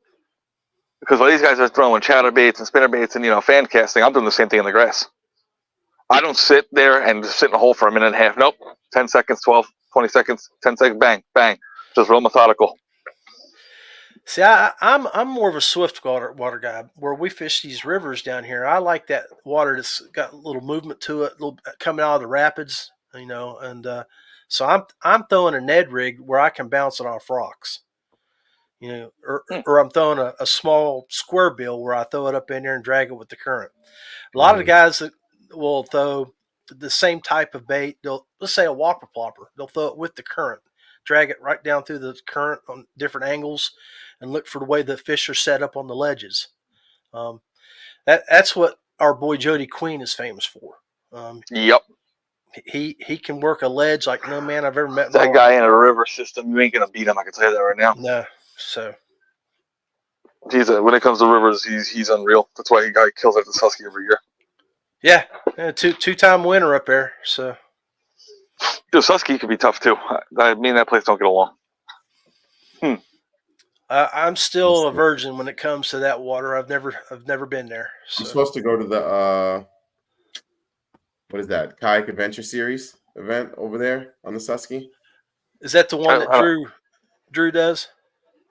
because while these guys are throwing chatter baits and spinner baits and fan casting, I'm doing the same thing in the grass. I don't sit there and just sit in a hole for a minute and a half. Nope. 10 seconds, 12, 20 seconds, 10 seconds, bang, bang. Just real methodical. See, I'm more of a swift water guy. Where we fish these rivers down here, I like that water that's got a little movement to it, coming out of the rapids, and so I'm throwing a Ned rig where I can bounce it off rocks, or I'm throwing a small square bill where I throw it up in there and drag it with the current. A lot of the guys that will throw the same type of bait, let's say a whopper plopper, they'll throw it with the current, drag it right down through the current on different angles, and look for the way the fish are set up on the ledges. That's what our boy Jody Queen is famous for. Yep. He can work a ledge like no man I've ever met. That guy in a river system, you ain't gonna beat him. I can tell you that right now. No, so when it comes to rivers, he's unreal. That's why he kills at the Husky every year. Yeah, two-time winner up there. So, dude, Husky can be tough too. Me and that place don't get along. I'm still a virgin when it comes to that water. I've never been there. So. I'm supposed to go to the what is that, Kayak Adventure Series event over there on the Susky? Is that the one that Drew does?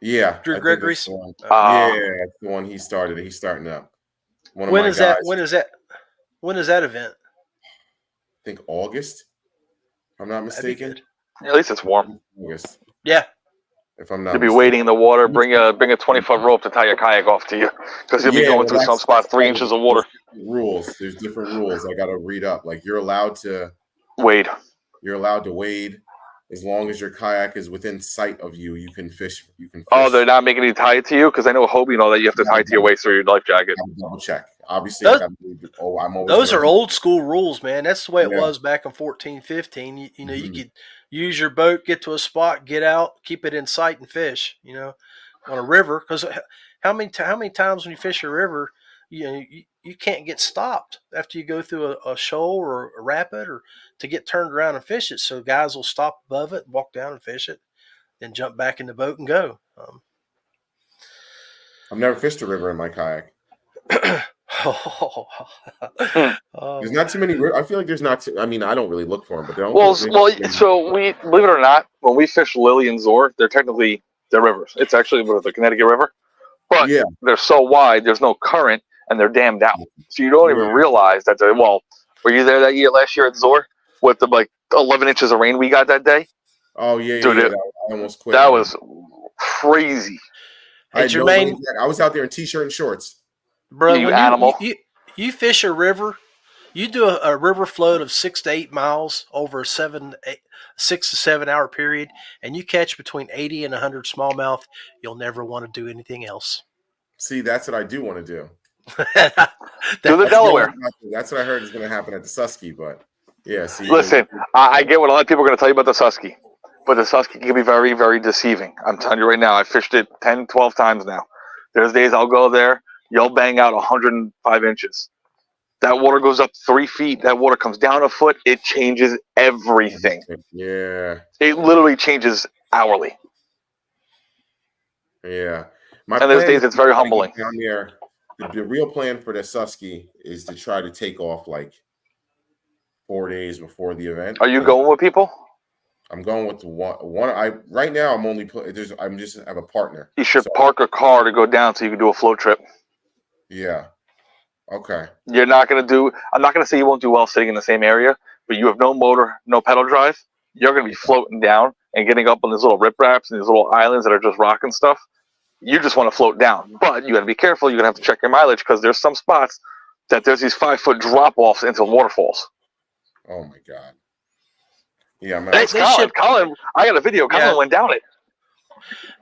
Yeah, Drew Gregory's. Yeah, that's the one he started. He's starting up. When is that? When is that event? I think August, if I'm not mistaken. At least it's warm. August. Yeah. If I'm not You'll be wading in the water, bring a 20-foot rope to tie your kayak off to you because you'll be going through some spot 3 inches of water. There's different rules I got to read up. Like you're allowed to wade. You're allowed to wade as long as your kayak is within sight of you. You can fish. Oh, they're not making you tie it to you because I know Hobie and all that. You have to tie it to your waist or your life jacket. Double check. Obviously, those are old school rules, man. That's the way it was back in 14, 15. You could use your boat, get to a spot, get out, keep it in sight, and fish. On a river, because how many times when you fish a river, you can't get stopped after you go through a shoal or a rapid or to get turned around and fish it. So guys will stop above it, walk down and fish it, then jump back in the boat and go. I've never fished a river in my kayak. There's not too many. I feel like there's not. I mean, I don't really look for them, but so we believe it or not, when we fish Lily and Zor, they're rivers. It's actually the Connecticut River, but they're so wide, there's no current, and they're dammed out. So you don't even realize that. Were you there last year at Zor with the 11 inches of rain we got that day? Oh yeah, dude, I almost quit. That was crazy. I was out there in t-shirt and shorts. Bro, you animal. You fish a river, you do a river float of 6 to 8 miles over a 6 to 7 hour period, and you catch between 80 and 100 smallmouth, you'll never want to do anything else. See, that's what I do want to do. Do the Delaware. That's what I heard is going to happen at the Susky, but yeah. See, listen, I get what a lot of people are going to tell you about the Susky, but the Susky can be very, very deceiving. I'm telling you right now, I fished it 10, 12 times now. There's days I'll go there. You'll bang out 105 inches. That water goes up 3 feet. That water comes down a foot. It changes everything. Yeah. It literally changes hourly. Yeah. My And there's plan days is it's very to get humbling. down there. The real plan for the Susky is to try to take off like 4 days before the event. Are you going with people? I'm going with the one. Right now I'm only I'm just have a partner. You should park a car to go down so you can do a float trip. Yeah. Okay. You're not going to do, I'm not going to say you won't do well sitting in the same area, but you have no motor, no pedal drive. You're going to be floating down and getting up on these little ripraps and these little islands that are just rocking stuff. You just want to float down, but you got to be careful. You're going to have to check your mileage because there's some spots that there's these 5-foot drop offs into waterfalls. Oh my God. Yeah, man. Thanks, Colin. Colin, I got a video. Colin went down it.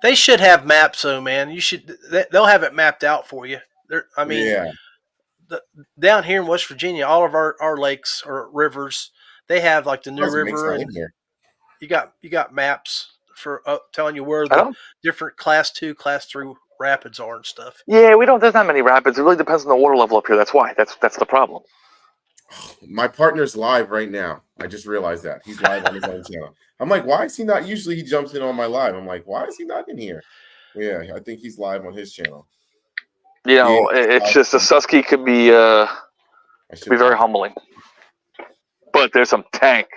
They should have maps, though, man. They'll have it mapped out for you. Down here in West Virginia, all of our lakes or rivers, they have like the New River, and you got maps for telling you where the different class 2, class 3 rapids are and stuff. Yeah, we don't. There's not many rapids. It really depends on the water level up here. That's why. That's the problem. My partner's live right now. I just realized that he's live on his own channel. I'm like, why is he not? Usually he jumps in on my live. I'm like, why is he not in here? Yeah, I think he's live on his channel. You know, it's just the Susky could be very humbling. But there's some tank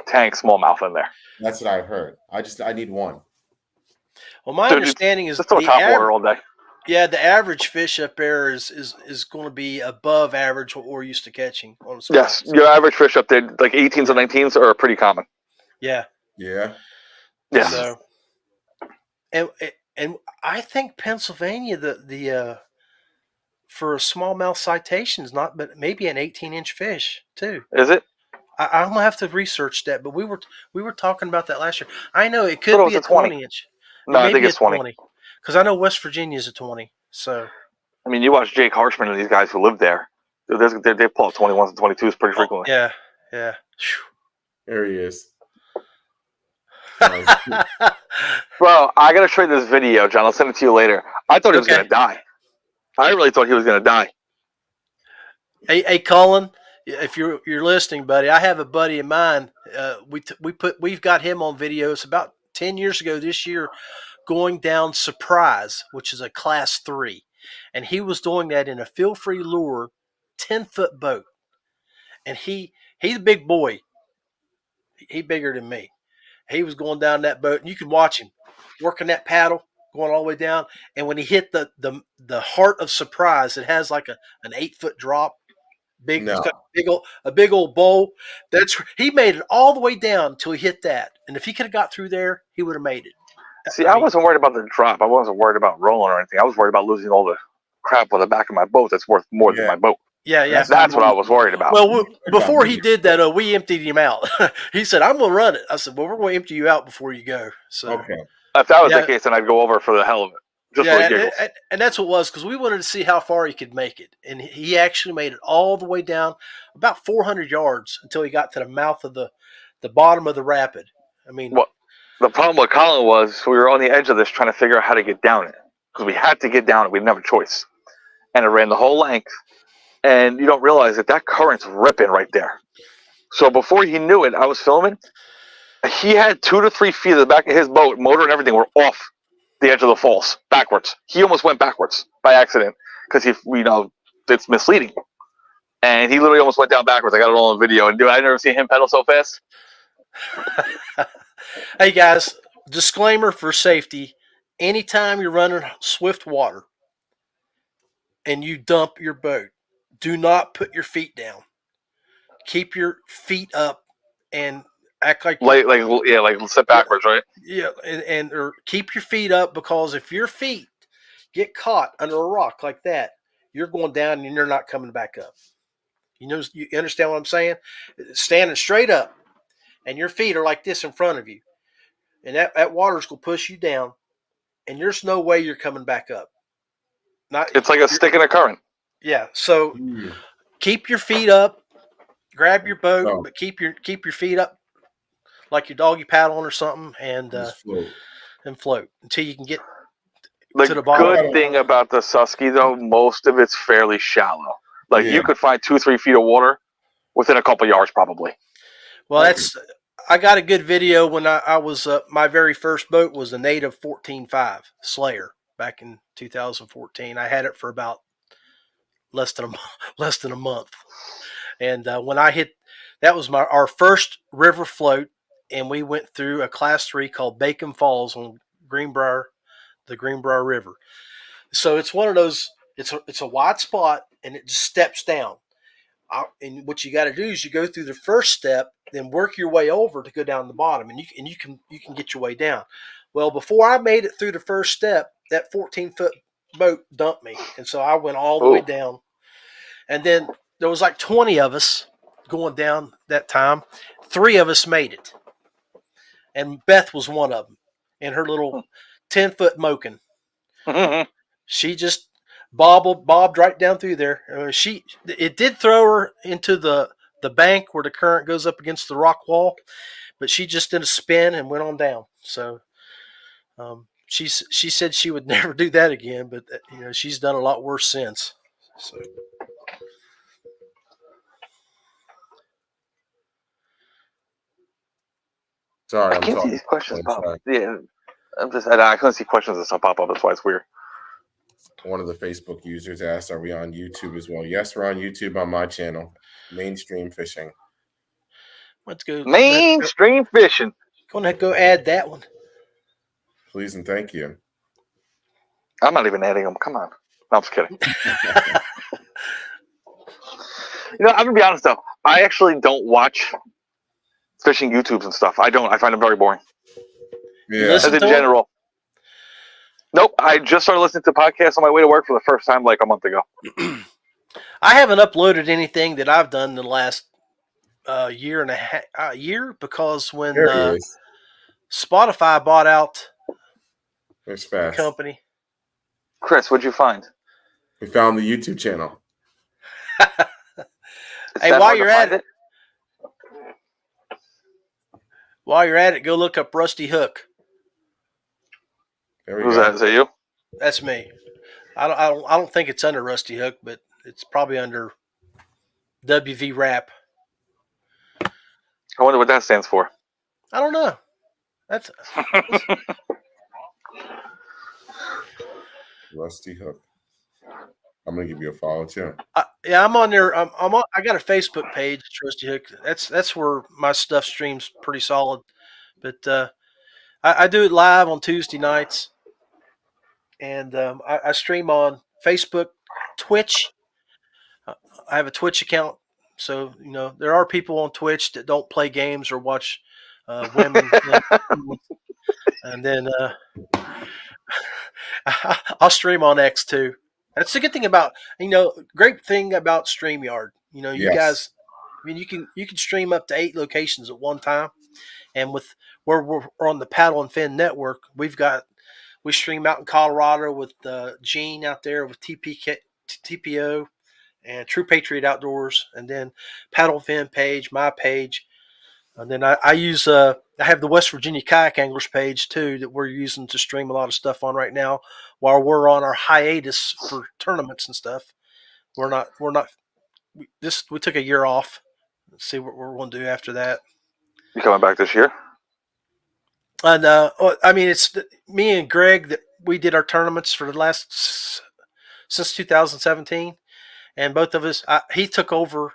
smallmouth in there. That's what I've heard. I need one. Well, my understanding is just throw top water all day. Yeah, the average fish up there is going to be above average what we're used to catching on the spot. Yes, your average fish up there, like 18s and 19s, are pretty common. Yeah. Yeah. Yeah. So, and I think Pennsylvania the for a smallmouth citation is not, but maybe an 18-inch fish too. Is it? I'm gonna have to research that, but we were talking about that last year. I know it could be a 20-inch. No, I think it's 20. Because I know West Virginia is a 20. So, I mean, you watch Jake Harshman and these guys who live there. They pull out 21s and 22s pretty frequently. Yeah. There he is. Bro, I gotta show you this video, John. I'll send it to you later. I thought he was gonna die. I really thought he was gonna die. Hey, Colin, if you're listening, buddy, I have a buddy of mine. We've got him on video. It's about 10 years ago this year, going down Surprise, which is a class 3, and he was doing that in a feel-free lure, 10-foot boat, and he's a big boy. He bigger than me. He was going down that boat, and you can watch him working that paddle, going all the way down. And when he hit the heart of Surprise, it has like an 8-foot drop, it's got a big old bowl. He made it all the way down until he hit that. And if he could have got through there, he would have made it. See, I wasn't worried about the drop. I wasn't worried about rolling or anything. I was worried about losing all the crap on the back of my boat that's worth more than my boat. Yeah. That's what I was worried about. Well, before he did that, we emptied him out. He said, "I'm going to run it." I said, "Well, we're going to empty you out before you go." So, okay. If that was the case, then I'd go over for the hell of it. Just for the giggles. And that's what it was, because we wanted to see how far he could make it. And he actually made it all the way down about 400 yards until he got to the mouth of the bottom of the rapid. I mean, the problem with Colin was we were on the edge of this trying to figure out how to get down it, because we had to get down it. We didn't have a choice. And it ran the whole length. And you don't realize that current's ripping right there. So before he knew it, I was filming. He had 2 to 3 feet of the back of his boat, motor and everything were off the edge of the falls, backwards. He almost went backwards by accident because it's misleading. And he literally almost went down backwards. I got it all on video. And I never seen him pedal so fast. Hey guys, disclaimer for safety: anytime you're running swift water and you dump your boat, do not put your feet down. Keep your feet up and act like sit backwards, right? Yeah, or keep your feet up, because if your feet get caught under a rock like that, you're going down and you're not coming back up. You understand what I'm saying? Standing straight up, and your feet are like this in front of you, and that water's gonna push you down, and there's no way you're coming back up. It's like a stick in a current. Yeah, so keep your feet up, grab your boat, but keep your feet up like your doggy paddling or something, and float until you can get to the bottom. The good thing about the Susky, though, most of it's fairly shallow. Like you could find 2-3 feet of water within a couple yards, probably. Well, I got a good video when I was my very first boat was a native 14.5 Slayer back in 2014. I had it for about less than a month, and when I hit, that was our first river float, and we went through a class 3 called Bacon Falls on the Greenbrier River. So it's one of those. It's a wide spot, and it just steps down. And what you got to do is you go through the first step, then work your way over to go down the bottom, and you can get your way down. Well, before I made it through the first step, that 14-foot boat dumped me, and so I went all the way down. And then there was like 20 of us going down that time. 3 of us made it, and Beth was one of them in her little 10-foot Moken. She just bobbed right down through there. It did throw her into the bank where the current goes up against the rock wall, but she just did a spin and went on down. So she said she would never do that again, but she's done a lot worse since. So. Sorry, I can't see these questions pop up. Yeah, I couldn't see questions and stuff pop up. That's why it's weird. One of the Facebook users asked, "Are we on YouTube as well?" Yes, we're on YouTube on my channel, Mainstream Fishing. Let's go. Mainstream Fishing. Gonna go add that one. Please and thank you. I'm not even adding them. Come on. No, I'm just kidding. I'm gonna be honest though. I actually don't watch fishing YouTubes and stuff. I don't. I find them very boring. Yeah. As in general. Nope. I just started listening to podcasts on my way to work for the first time like a month ago. I haven't uploaded anything that I've done in the last year and a half, because when Spotify bought out the company. Chris, what'd you find? We found the YouTube channel. Hey, while you're at it, go look up Rusty Hook. Who's that? Is that you? That's me. I don't think it's under Rusty Hook, but it's probably under WV Rap. I wonder what that stands for. I don't know. That's Rusty Hook. I'm gonna give you a follow too. Yeah, I'm on there. I got a Facebook page, Rusty Hook. That's where my stuff streams pretty solid. But I do it live on Tuesday nights, and I stream on Facebook, Twitch. I have a Twitch account, so there are people on Twitch that don't play games or watch women, and then I'll stream on X too. That's the good thing about great thing about StreamYard. You guys, you can stream up to 8 locations at one time, and with where we're on the Paddle and Fin Network, we stream out in Colorado with Gene out there with TPO and True Patriot Outdoors, and then Paddle and Fin page, my page, and then I have the West Virginia Kayak Anglers page too that we're using to stream a lot of stuff on right now while we're on our hiatus for tournaments and stuff. We took a year off. Let's see what we're going to do after that. You coming back this year? And it's me and Greg that we did our tournaments for since 2017, and both of us. He took over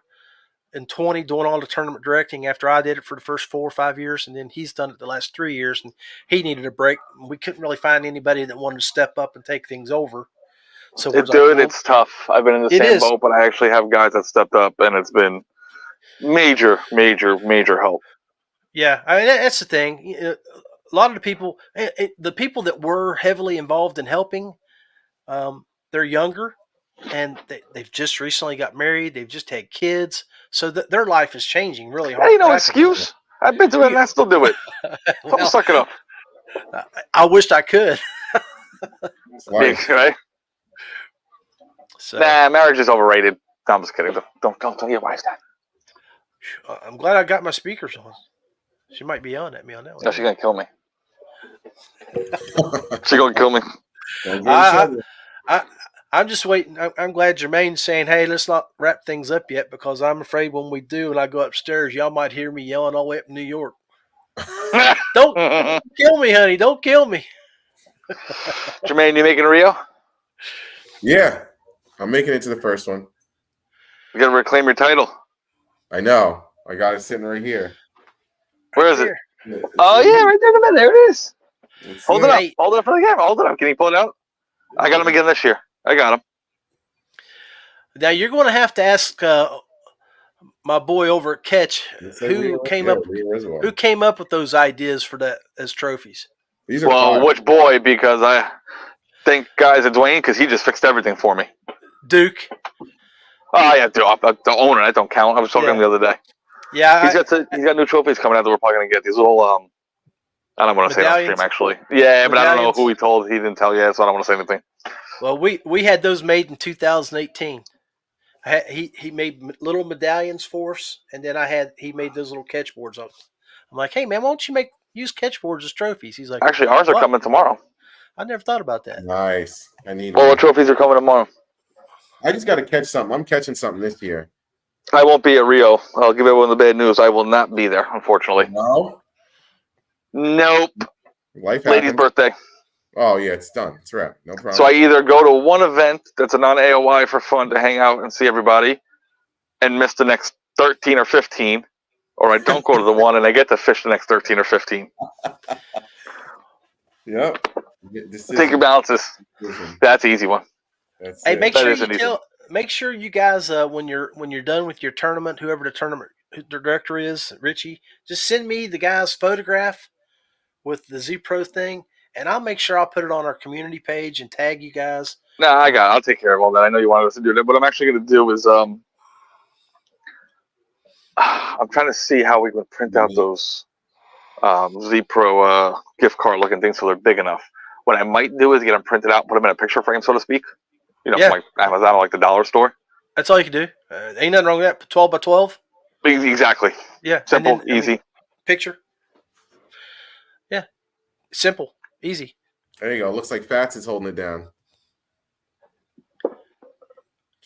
in 20 doing all the tournament directing after I did it for the first 4 or 5 years, and then he's done it the last 3 years, and he needed a break. We couldn't really find anybody that wanted to step up and take things over. So it's tough. I've been in the same boat, but I actually have guys that stepped up, and it's been major, major, major help. Yeah, I mean that's the thing. A lot of the people that were heavily involved in helping, they're younger, and they've just recently got married. They've just had kids, so their life is changing really hard. That ain't no excuse. I've been doing it and I still do it. Well, suck it up. I wished I could. Right? So, nah, marriage is overrated. No, I'm just kidding. Don't tell your wife that. I'm glad I got my speakers on. She might be on at me on that one. No, she's gonna kill me. She's gonna kill me. I'm just waiting. I'm glad Jermaine's saying, "Hey, let's not wrap things up yet," because I'm afraid when we do and I go upstairs, y'all might hear me yelling all the way up in New York. Don't kill me, honey. Don't kill me. Jermaine, you making Rio? Yeah, I'm making it to the first one. You got to reclaim your title. I know. I got it sitting right here. Where is it? It's Oh, right yeah, here. right there in the middle. There it is. It's Hold it here. up. Hey. Hold it up for the camera. Hold it up. Can you pull it out? I got him again this year. I got him. Now you're going to have to ask my boy over at Catch It said who Rio- came yeah, up Rio Reservoir. who came up with those ideas for that as trophies. These are Well, fire. which boy? Because I thank guys at Dwayne because he just fixed everything for me. Duke. Oh, yeah, the owner. That don't count. I was talking to him the other day. Yeah, He's got new trophies coming out that we're probably going to get. These little, I don't want to say it on Medallions? stream, actually. Yeah, but I don't know Medallions? who he told. He didn't tell yet, so I don't want to say anything. well, we had those made in 2018. He made little medallions for us, and then he made those little catch boards up. I'm like, hey man, why don't you use catch boards as trophies? He's like, Actually, ours are what? coming tomorrow. I never thought about that. Nice. I need All the one. trophies are coming tomorrow. I just got to catch something. I'm catching something this year. I won't be at Rio. I'll give everyone the bad news. I will not be there, unfortunately. No? Nope. Life Lady's happens. birthday. Oh, yeah, it's done. It's wrapped. No problem. So I either go to one event that's a non-AOI for fun to hang out and see everybody and miss the next 13 or 15, or I don't go to the one and I get to fish the next 13 or 15. Yep. Take your balances. That's an easy one. That's Hey, it. make sure you guys when you're done with your tournament, whoever the tournament director is, Richie, just send me the guy's photograph with the ZPro thing, and I'll make sure I'll put it on our community page and tag you guys. No, I got it. I'll take care of all that. I know you wanted us to do that. What I'm actually going to do is I'm trying to see how we can print out those ZPro gift card looking things so they're big enough. What I might do is get them printed out, put them in a picture frame, so to speak. You know, Yeah. from like Amazon or like the dollar store. That's all you can do. Ain't nothing wrong with that. 12 by 12. Exactly. Yeah. Simple, easy. Picture. Yeah. Simple, easy. There you go. Looks like Fats is holding it down.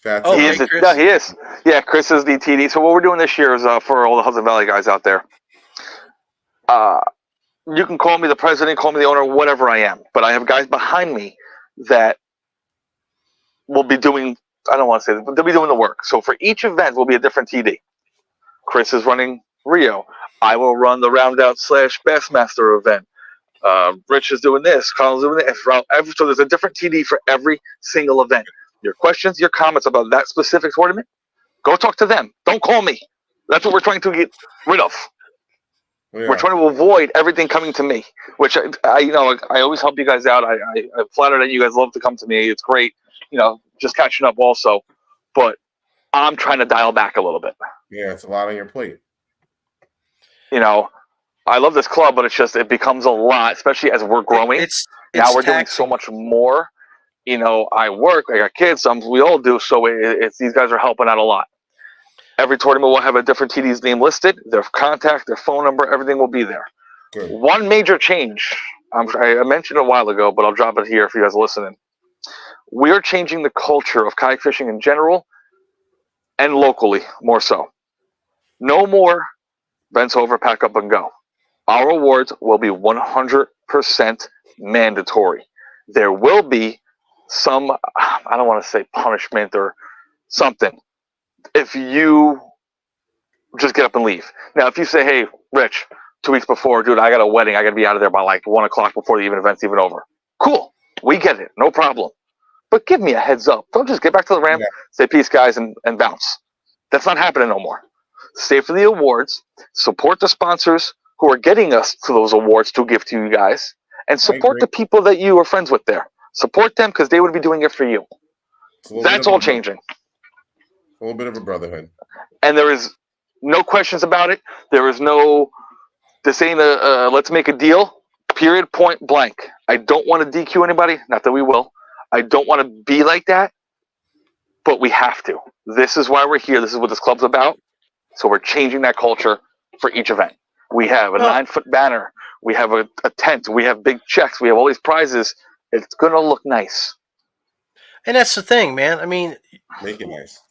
Fats. Oh, he okay, is. Chris. No, he is. Yeah, Chris is the TD. So what we're doing this year is for all the Hudson Valley guys out there. You can call me the president, call me the owner, whatever I am. But I have guys behind me that will be doing, I don't want to say this, but they'll be doing the work. So for each event will be a different TD. Chris is running Rio. I will run the Roundout / Bassmaster event. Rich is doing this. Colin's doing this. So there's a different TD for every single event. Your questions, your comments about that specific tournament, go talk to them. Don't call me. That's what we're trying to get rid of. Yeah. We're trying to avoid everything coming to me, which I always help you guys out. I'm flattered that you guys love to come to me. It's great, just catching up also. But I'm trying to dial back a little bit. Yeah, it's a lot on your plate. I love this club, but it becomes a lot, especially as we're growing. Now we're doing so much more. I work, I got kids, we all do, so it's these guys are helping out a lot. Every tournament will have a different TD's name listed, their contact, their phone number, everything will be there. Good. One major change, I mentioned a while ago, but I'll drop it here if you guys are listening. We're changing the culture of kayak fishing in general and locally, more so. No more bent over, pack up, and go. Our awards will be 100% mandatory. There will be some, I don't want to say punishment or something, if you just get up and leave. Now, if you say, hey, Rich, 2 weeks before, dude, I got a wedding, I got to be out of there by like 1 o'clock before the event's even over. Cool. We get it. No problem. But give me a heads up. Don't just get back to the ramp, say peace, guys, and bounce. That's not happening no more. Stay for the awards, support the sponsors who are getting us to those awards to give to you guys, and support the people that you are friends with there. Support them because they would be doing it for you. That's all changing. A little bit of a brotherhood. And there is no questions about it. There is no, this ain't let's make a deal, period, point blank. I don't want to DQ anybody, not that we will. I don't want to be like that, but we have to. This is why we're here. This is what this club's about. So we're changing that culture for each event. We have a 9-foot banner. We have a tent. We have big checks. We have all these prizes. It's going to look nice. And that's the thing, man. I mean, Make it nice.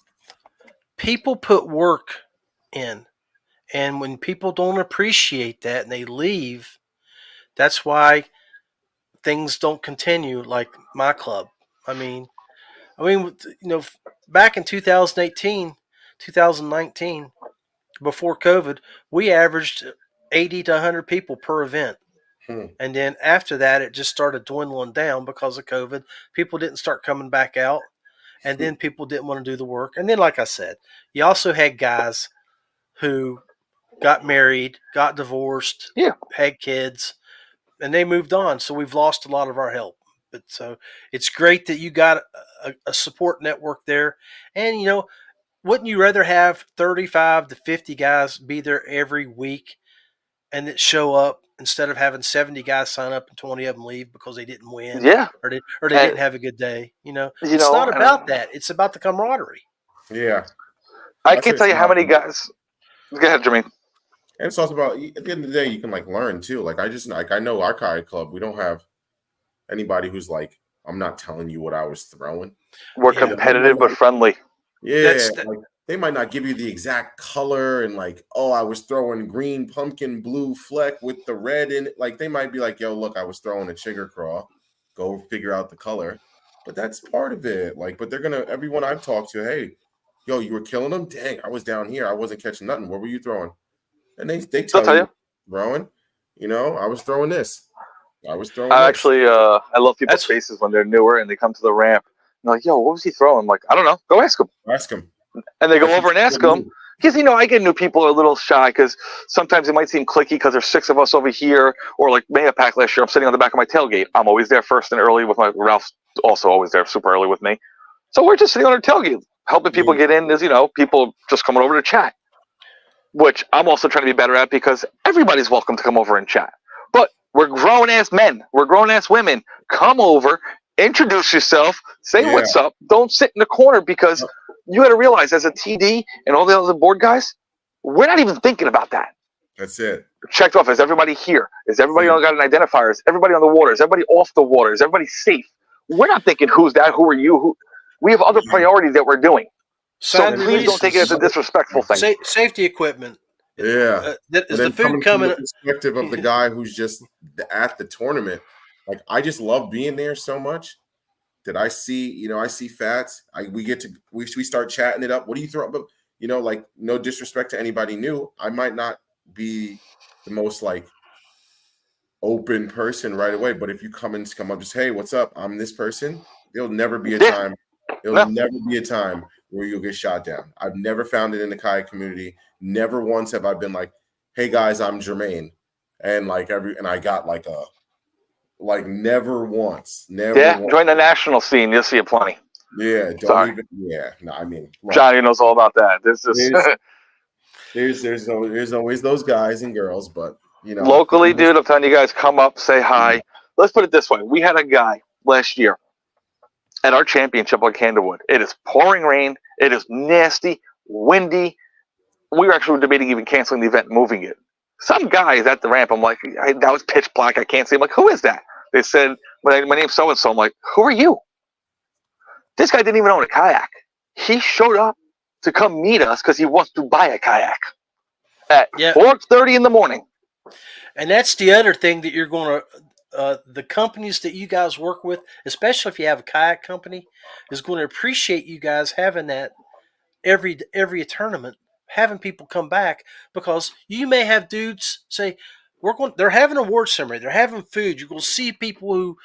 people put work in, and when people don't appreciate that and they leave, that's why things don't continue like my club. I mean, back in 2018, 2019, before COVID, we averaged 80 to 100 people per event. And then after that, it just started dwindling down because of COVID. People didn't start coming back out, and then people didn't want to do the work. And then, like I said, you also had guys who got married, got divorced, had kids, and they moved on. So we've lost a lot of our help. But so it's great that you got a support network there. And, wouldn't you rather have 35 to 50 guys be there every week and that show up instead of having 70 guys sign up and 20 of them leave because they didn't win or they didn't have a good day? It's not about that. It's about the camaraderie. Yeah. I can't tell you how many guys. Go ahead, Jermaine. And it's also about, at the end of the day, you can learn too. I know our kayak club, we don't have anybody who's I'm not telling you what I was throwing. We're competitive but friendly. Yeah, they might not give you the exact color and I was throwing green pumpkin blue fleck with the red in it. They might be yo, look, I was throwing a chigger craw. Go figure out the color. But that's part of it. But they're gonna, everyone I've talked to, hey, yo, you were killing them? Dang, I was down here. I wasn't catching nothing. What were you throwing? And they tell you, throwing, I was throwing this. I was throwing actually, I love people's faces when they're newer and they come to the ramp. And they're yo, what was he throwing? I'm like, I don't know. Go ask him. Ask him. And they go over and ask him. Because, I get new people are a little shy because sometimes it might seem cliquey because there's 6 of us over here. Or Mega Pack last year, I'm sitting on the back of my tailgate. I'm always there first and early with Ralph's also always there super early with me. So we're just sitting on our tailgate, helping people get in. As people just coming over to chat. Which I'm also trying to be better at because everybody's welcome to come over and chat. But we're grown-ass men. We're grown-ass women. Come over, introduce yourself, say what's up. Don't sit in the corner because you got to realize as a TD and all the other board guys, we're not even thinking about that. That's it. Checked off. Is everybody here? Is everybody got an identifier? Is everybody on the water? Is everybody off the water? Is everybody safe? We're not thinking who's that? Who are you? We have other priorities that we're doing. So please don't take it as a disrespectful thing. Safety equipment. Yeah. Is the food coming? From the perspective of the guy who's just at the tournament, I just love being there so much that I see, I see Fats. We start chatting it up. What do you throw? But no disrespect to anybody new. I might not be the most open person right away, but if you come up, just hey, what's up? I'm this person. There'll never be a time. Never be a time where you'll get shot down. I've never found it in the kayak community. Never once have I been hey guys, I'm Jermaine. And I got never once. Never once. Join the national scene. You'll see it plenty. Yeah. No, I mean. Johnny knows all about that. This is there's always those guys and girls, but locally, dude, I'm telling you guys, come up, say hi. Let's put it this way. We had a guy last year at our championship on Candlewood. It is pouring rain. It is nasty, windy. We were actually debating even canceling the event and moving it. Some guy is at the ramp. I'm like, that was pitch black. I can't see. I'm like, who is that? They said, my name's so-and-so. I'm like, who are you? This guy didn't even own a kayak. He showed up to come meet us because he wants to buy a kayak at 4:30 in the morning. And that's the other thing that you're going to, the companies that you guys work with, especially if you have a kayak company, is going to appreciate you guys having that every tournament, having people come back, because you may have dudes say, they're having an award ceremony, they're having food. You're going to see people who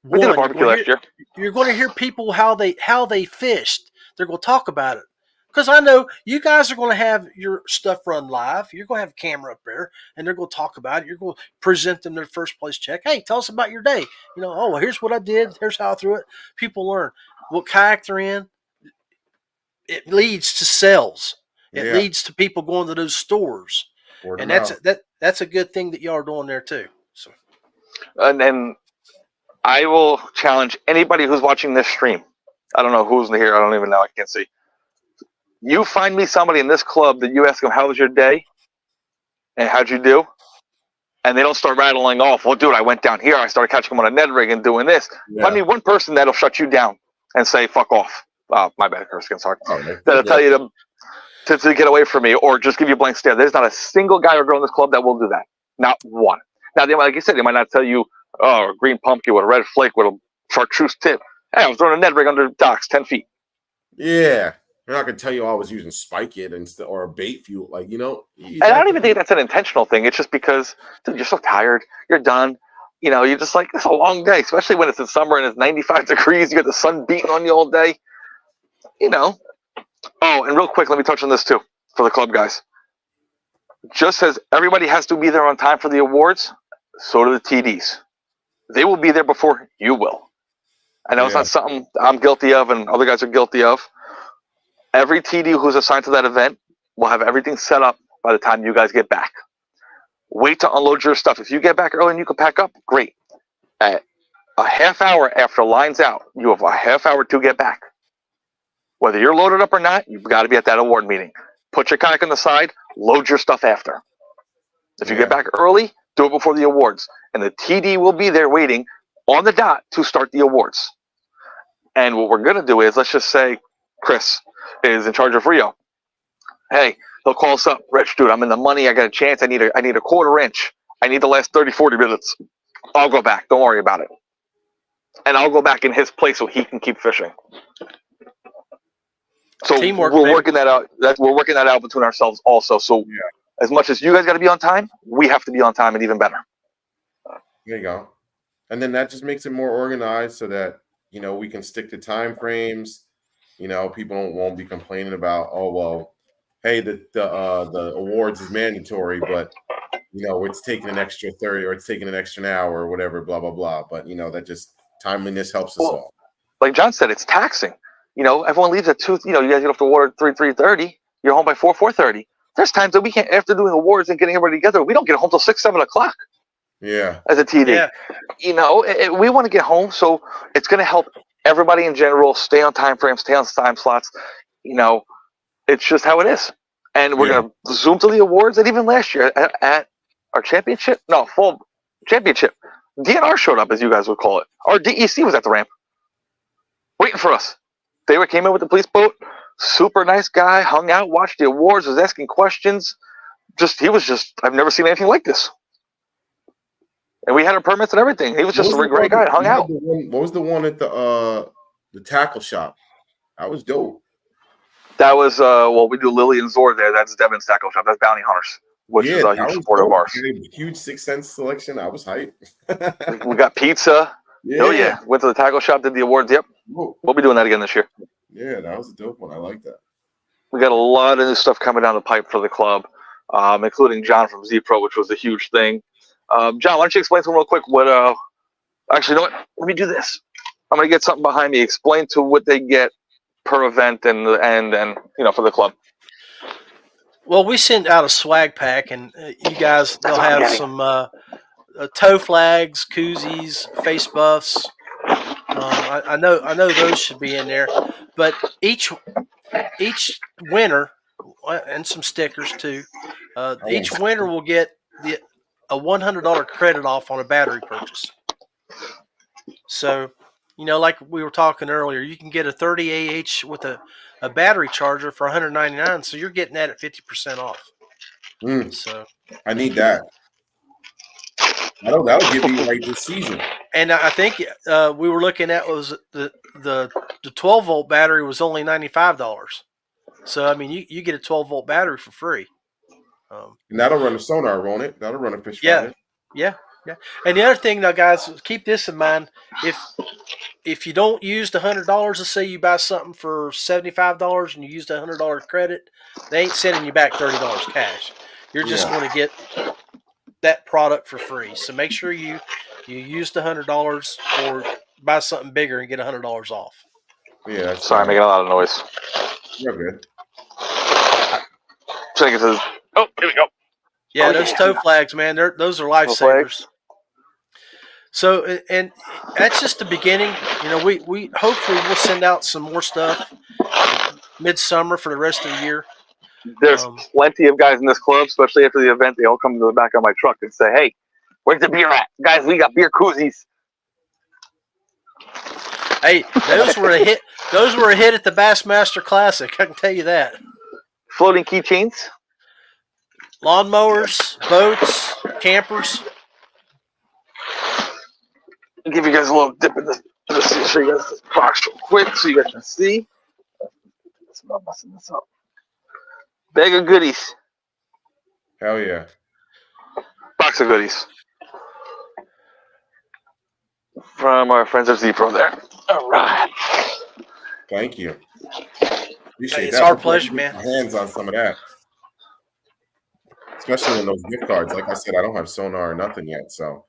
won. We did a barbecue last year. You're going to hear people how they fished. They're going to talk about it. Because I know you guys are going to have your stuff run live. You're going to have a camera up there, and they're going to talk about it. You're going to present them their first place check. Hey, tell us about your day. Well, here's what I did. Here's how I threw it. People learn what kayak they're in. It leads to sales. It leads to people going to those stores, and that's a good thing that y'all are doing there too. So, and I will challenge anybody who's watching this stream. I don't know who's in here. I don't even know. I can't see. You find me somebody in this club that you ask them, how was your day? And how'd you do? And they don't start rattling off, well, dude, I went down here. I started catching them on a Ned rig and doing this. Yeah. Find me one person that'll shut you down. and say, fuck off. My bad, Kurtzkin, sorry. Oh, That'll tell you to get away from me or just give you a blank stare. There's not a single guy or girl in this club that will do that. Not one. Now, they might, like you said, they might not tell you, oh, a green pumpkin with a red flake with a chartreuse tip. Hey, I was throwing a Ned rig under docks 10 feet. Yeah. They're not going to tell you I was using Spike It or a bait fuel. Like, you know. And I don't even think that's an intentional thing. It's just because, dude, you're so tired. You're done. You know, you're just like, it's a long day, especially when it's in summer and it's 95 degrees. You got the sun beating on you all day. You know. Oh, and real quick, let me touch on this too for the club guys. Just as everybody has to be there on time for the awards, so do the TDs. They will be there before you will. I know it's not something I'm guilty of and other guys are guilty of. Every TD who's assigned to that event will have everything set up by the time you guys get back. Wait to unload your stuff. If you get back early and you can pack up, great. At a half hour after line's out, you have a half hour to get back. Whether you're loaded up or not, you've got to be at that award meeting. Put your kayak on the side, load your stuff after. If you get back early, do it before the awards. And the TD will be there waiting on the dot to start the awards. And what we're going to do is, let's just say Chris is in charge of Rio. Hey, he'll call us up. Rich, dude, I'm in the money. I got a chance. I need a quarter inch. I need the last 30, 40 minutes. I'll go back. Don't worry about it. And I'll go back in his place so he can keep fishing. So Teamwork, we're working that out. We're working that out between ourselves also. So as much as you guys got to be on time, we have to be on time and even better. There you go. And then that just makes it more organized so that, you know, we can stick to time frames. You know, people won't be complaining about, oh, well, hey, the awards is mandatory, but, you know, it's taking an extra 30 or it's taking an extra hour or whatever, blah, blah, blah. But, you know, that just timeliness helps us all. Like John said, it's taxing. You know, everyone leaves at 2, you know, you guys get off the water at 3:30. You're home by 4:30. There's times that we can't, after doing awards and getting everybody together, we don't get home till 6, 7 o'clock. Yeah. As a TD. Yeah. You know, we want to get home, so it's going to help everybody in general stay on time frames, stay on time slots. You know, it's just how it is. And we're going to zoom to the awards. And even last year at our fall championship, DNR showed up, as you guys would call it. Our DEC was at the ramp waiting for us. They came in with the police boat. Super nice guy, hung out, watched the awards, was asking questions. I've never seen anything like this. And we had our permits and everything. He was just a great guy, hung out. What was the one at the tackle shop? That was dope. That was, we do Lily and Zor there. That's Devin's tackle shop. That's Bounty Hunters, which is a huge supporter of ours. Huge 6 cents selection. I was hyped. We got pizza. Yeah. Oh, yeah. Went to the tackle shop, did the awards. Yep. Whoa. We'll be doing that again this year. Yeah, that was a dope one. I like that. We got a lot of new stuff coming down the pipe for the club, including John from ZPro, which was a huge thing. John, why don't you explain to him real quick what actually, you know what? Let me do this. I'm going to get something behind me. Explain to what they get per event and you know, for the club. Well, we send out a swag pack, and you guys, they'll have some toe flags, koozies, face buffs. I know those should be in there, but each winner, and some stickers too. Each winner will get a $100 credit off on a battery purchase. So, you know, like we were talking earlier, you can get a 30 AH with a battery charger for $199. So you're getting that at 50% off. So I need that. That'll give you like this season. And I think we were looking at was the 12-volt battery was only $95. So I mean, you get a 12-volt battery for free. And that'll run a sonar, won't it? That'll run a fish finder. Yeah. And the other thing, now, guys, keep this in mind: if you don't use the $100, let's say you buy something for $75 and you use the $100 credit, they ain't sending you back $30 cash. You're just going to get that product for free. So make sure you use the $100 or buy something bigger and get $100 off. Yeah. Sorry, I'm making a lot of noise. You're good. Check it. Oh, here we go. Yeah, those toe flags, man. Those are lifesavers. So, and that's just the beginning. You know, we hopefully we'll send out some more stuff midsummer for the rest of the year. There's plenty of guys in this club, especially after the event. They all come to the back of my truck and say, "Hey, where's the beer at, guys? We got beer koozies." Hey, those were a hit. Those were a hit at the Bassmaster Classic. I can tell you that. Floating keychains. Lawnmowers, boats, campers. I'll give you guys a little dip in this. Just show you guys this box real quick so you guys can see. I'm not messing this up. Bag of goodies. Hell yeah. Box of goodies. From our friends at ZPro there. All right. Thank you. Appreciate It's that. our We'll pleasure, get man. my hands on some of that. Especially in those gift cards. Like I said, I don't have sonar or nothing yet. So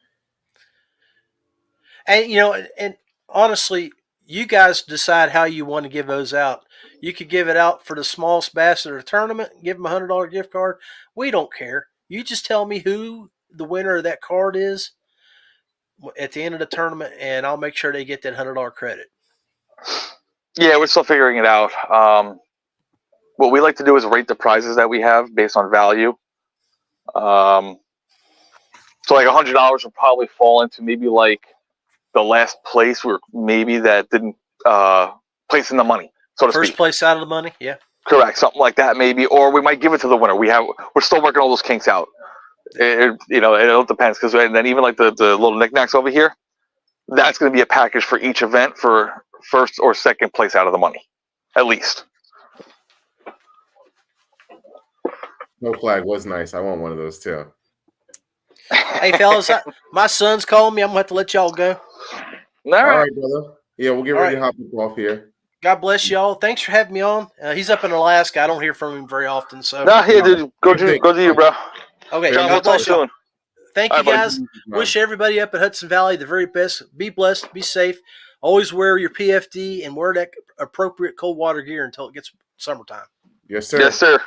And and honestly, you guys decide how you want to give those out. You could give it out for the smallest bass at a tournament, give them $100 gift card. We don't care. You just tell me who the winner of that card is at the end of the tournament, and I'll make sure they get that $100 credit. Yeah, we're still figuring it out. What we like to do is rate the prizes that we have based on value. So like $100 would probably fall into maybe like the last place where maybe that didn't place in the money, so to First speak. place out of the money, yeah. Correct, something like that maybe, or we might give it to the winner. We're still working all those kinks out. It all depends because then even like the little knickknacks over here, that's going to be a package for each event for first or second place out of the money, at least. no flag was nice. I want one of those too. Hey, fellas, my son's calling me. I'm going to have to let y'all go. All All right. right, brother. Yeah, we'll get All ready right. to hop off here. God bless y'all. Thanks for having me on. He's up in Alaska. I don't hear from him very often. So, No, here, dude. Go to you, bro. okay, John, God we'll talk bless y'all. soon. Thank All you, right, buddy. guys. Wish everybody up at Hudson Valley the very best. Be blessed. Be safe. Always wear your PFD and wear that appropriate cold water gear until it gets summertime. Yes, sir. Yes, sir.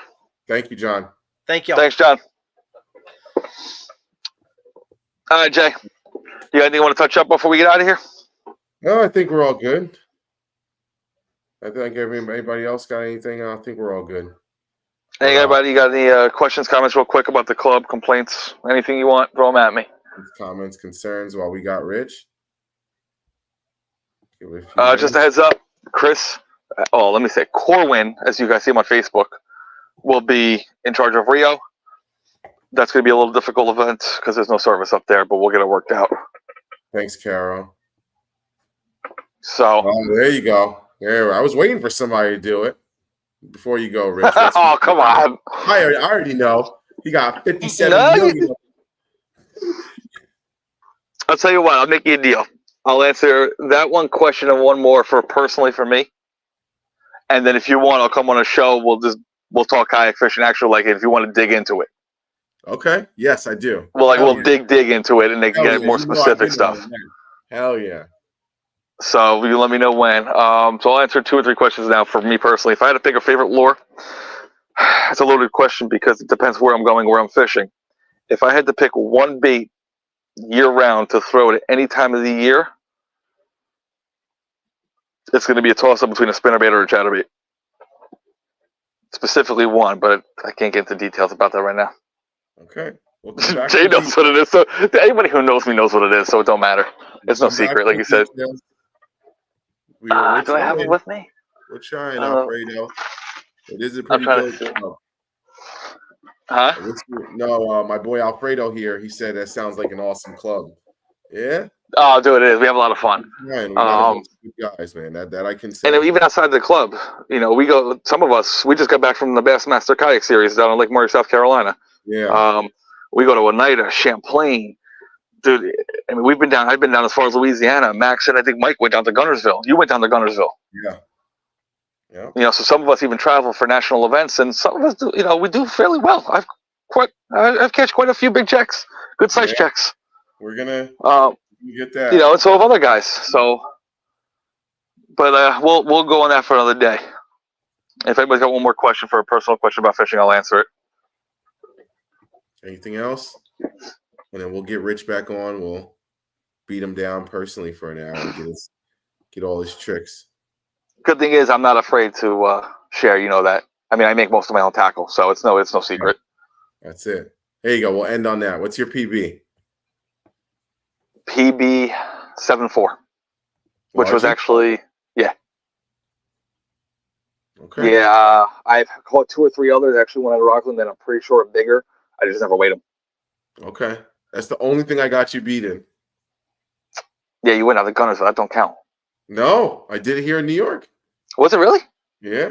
Thank you, John. Thank y'all. Thanks, John. All right, Jay. You got anything you want to touch up before we get out of here? No, I think we're all good. I think anybody else got anything? I think we're all good. Hey, everybody, you got any questions, comments real quick about the club, complaints, anything you want, throw them at me. Comments, concerns while we got Rich? Give it a few Just a minutes. heads up, Chris, let me say, Corwin, as you guys see him on Facebook, will be in charge of Rio. That's going to be a little difficult event because there's no service up there, but we'll get it worked out. Thanks, Carol. So, Oh, there you go. There, I was waiting for somebody to do it before you go, Rich. oh, come on. I already know. He got 57 No, million. I'll tell you what, I'll make you a deal. I'll answer that one question and one more personally for me. And then if you want, I'll come on a show. We'll talk kayak fishing, actually, like if you want to dig into it. Okay. Yes, I do. We'll dig into it and they can Hell get yeah. more You know specific I've been stuff. on that. Hell yeah. So you let me know when. So I'll answer 2 or 3 questions now for me personally. If I had to pick a favorite lure, it's a loaded question because it depends where I'm going, where I'm fishing. If I had to pick one bait year round to throw at any time of the year, it's going to be a toss-up between a spinnerbait or a chatterbait. Specifically one, but I can't get into details about that right now. Okay. We'll come back Jay to knows what it is. So anybody who knows me knows what it is, so it don't matter. It's no come back secret, like to you said. details. Do I have it with me? We're trying, I don't know. Alfredo. It is a I'm pretty trying dope to see. show. Huh? No, my boy Alfredo here, he said that sounds like an awesome club. Yeah? Oh, dude, it is. We have a lot of fun. Man, we got a bunch of good guys, man. That I can say. And even outside the club, we go. Some of us, we just got back from the Bassmaster Kayak Series down in Lake Murray, South Carolina. Yeah. We go to Oneida, Champlain, dude. I mean, I've been down as far as Louisiana. Max and I think Mike went down to Gunnersville. You went down to Gunnersville. Yeah. Yeah. So some of us even travel for national events, and some of us do. We do fairly well. I've catch quite a few big checks, good size checks. We're gonna get that. And so have other guys. So, but we'll go on that for another day. If anybody's got one more question for a personal question about fishing, I'll answer it. Anything else? And then we'll get Rich back on. We'll beat him down personally for an hour and get all his tricks. Good thing is I'm not afraid to share. You know that. I mean, I make most of my own tackle, so it's no secret. That's it. There you go. We'll end on that. What's your PB? PB 7.4. which was Larger? actually Okay. yeah. I've caught 2 or 3 others actually when I was Rockland that I'm pretty sure are bigger. I just never weighed them. Okay. That's the only thing I got you beat in. Yeah, you went out the gunners, so that don't count. No, I did it here in New York. Was it really? Yeah,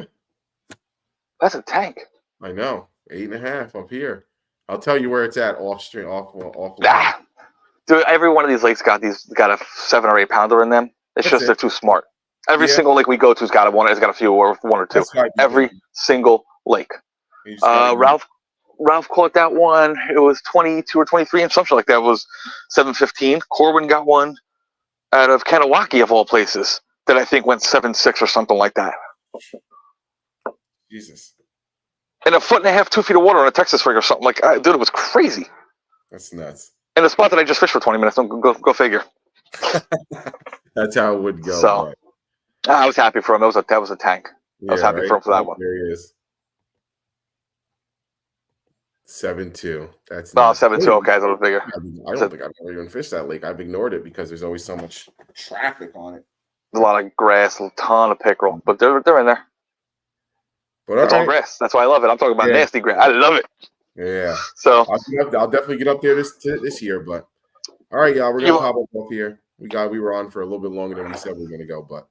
That's a tank. I know. 8.5 up here. I'll tell you where it's at off stream, off. Ah. Dude, every one of these lakes got a 7 or 8 pounder in them. It's That's just it. they're too smart. Every Yeah. single lake we go to's got a few or 1 or 2. That's how you Every do single lake. it. You just gotta- Ralph caught that one. It was 22 or 23 and something like that. It was 7:15. Corbin got one out of Kanawaki of all places that I think went 7.6 or something like that. Jesus, And 1.5 feet, 2 feet of water on a Texas rig or something like. Dude, it was crazy. that's nuts. And the spot that I just fished for 20 minutes. Go figure. That's how it would go. So, I was happy for him. That was a tank. I was happy for him for that one. There he is. 7.2. That's No, nuts. 7.2. Okay, a little bigger. I don't think I've ever even fished that lake. I've ignored it because there's always so much traffic on it. There's a lot of grass, a ton of pickerel, but they're in there. But It's all grass. That's why I love it. I'm talking about nasty grass. I love it. Yeah. So I'll definitely get up there this year. But all right, y'all, we're gonna pop up off here. We were on for a little bit longer than we said we were gonna go, but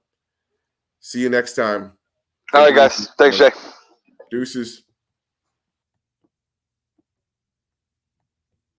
see you next time. All right, guys. Thanks, Jay. Deuces.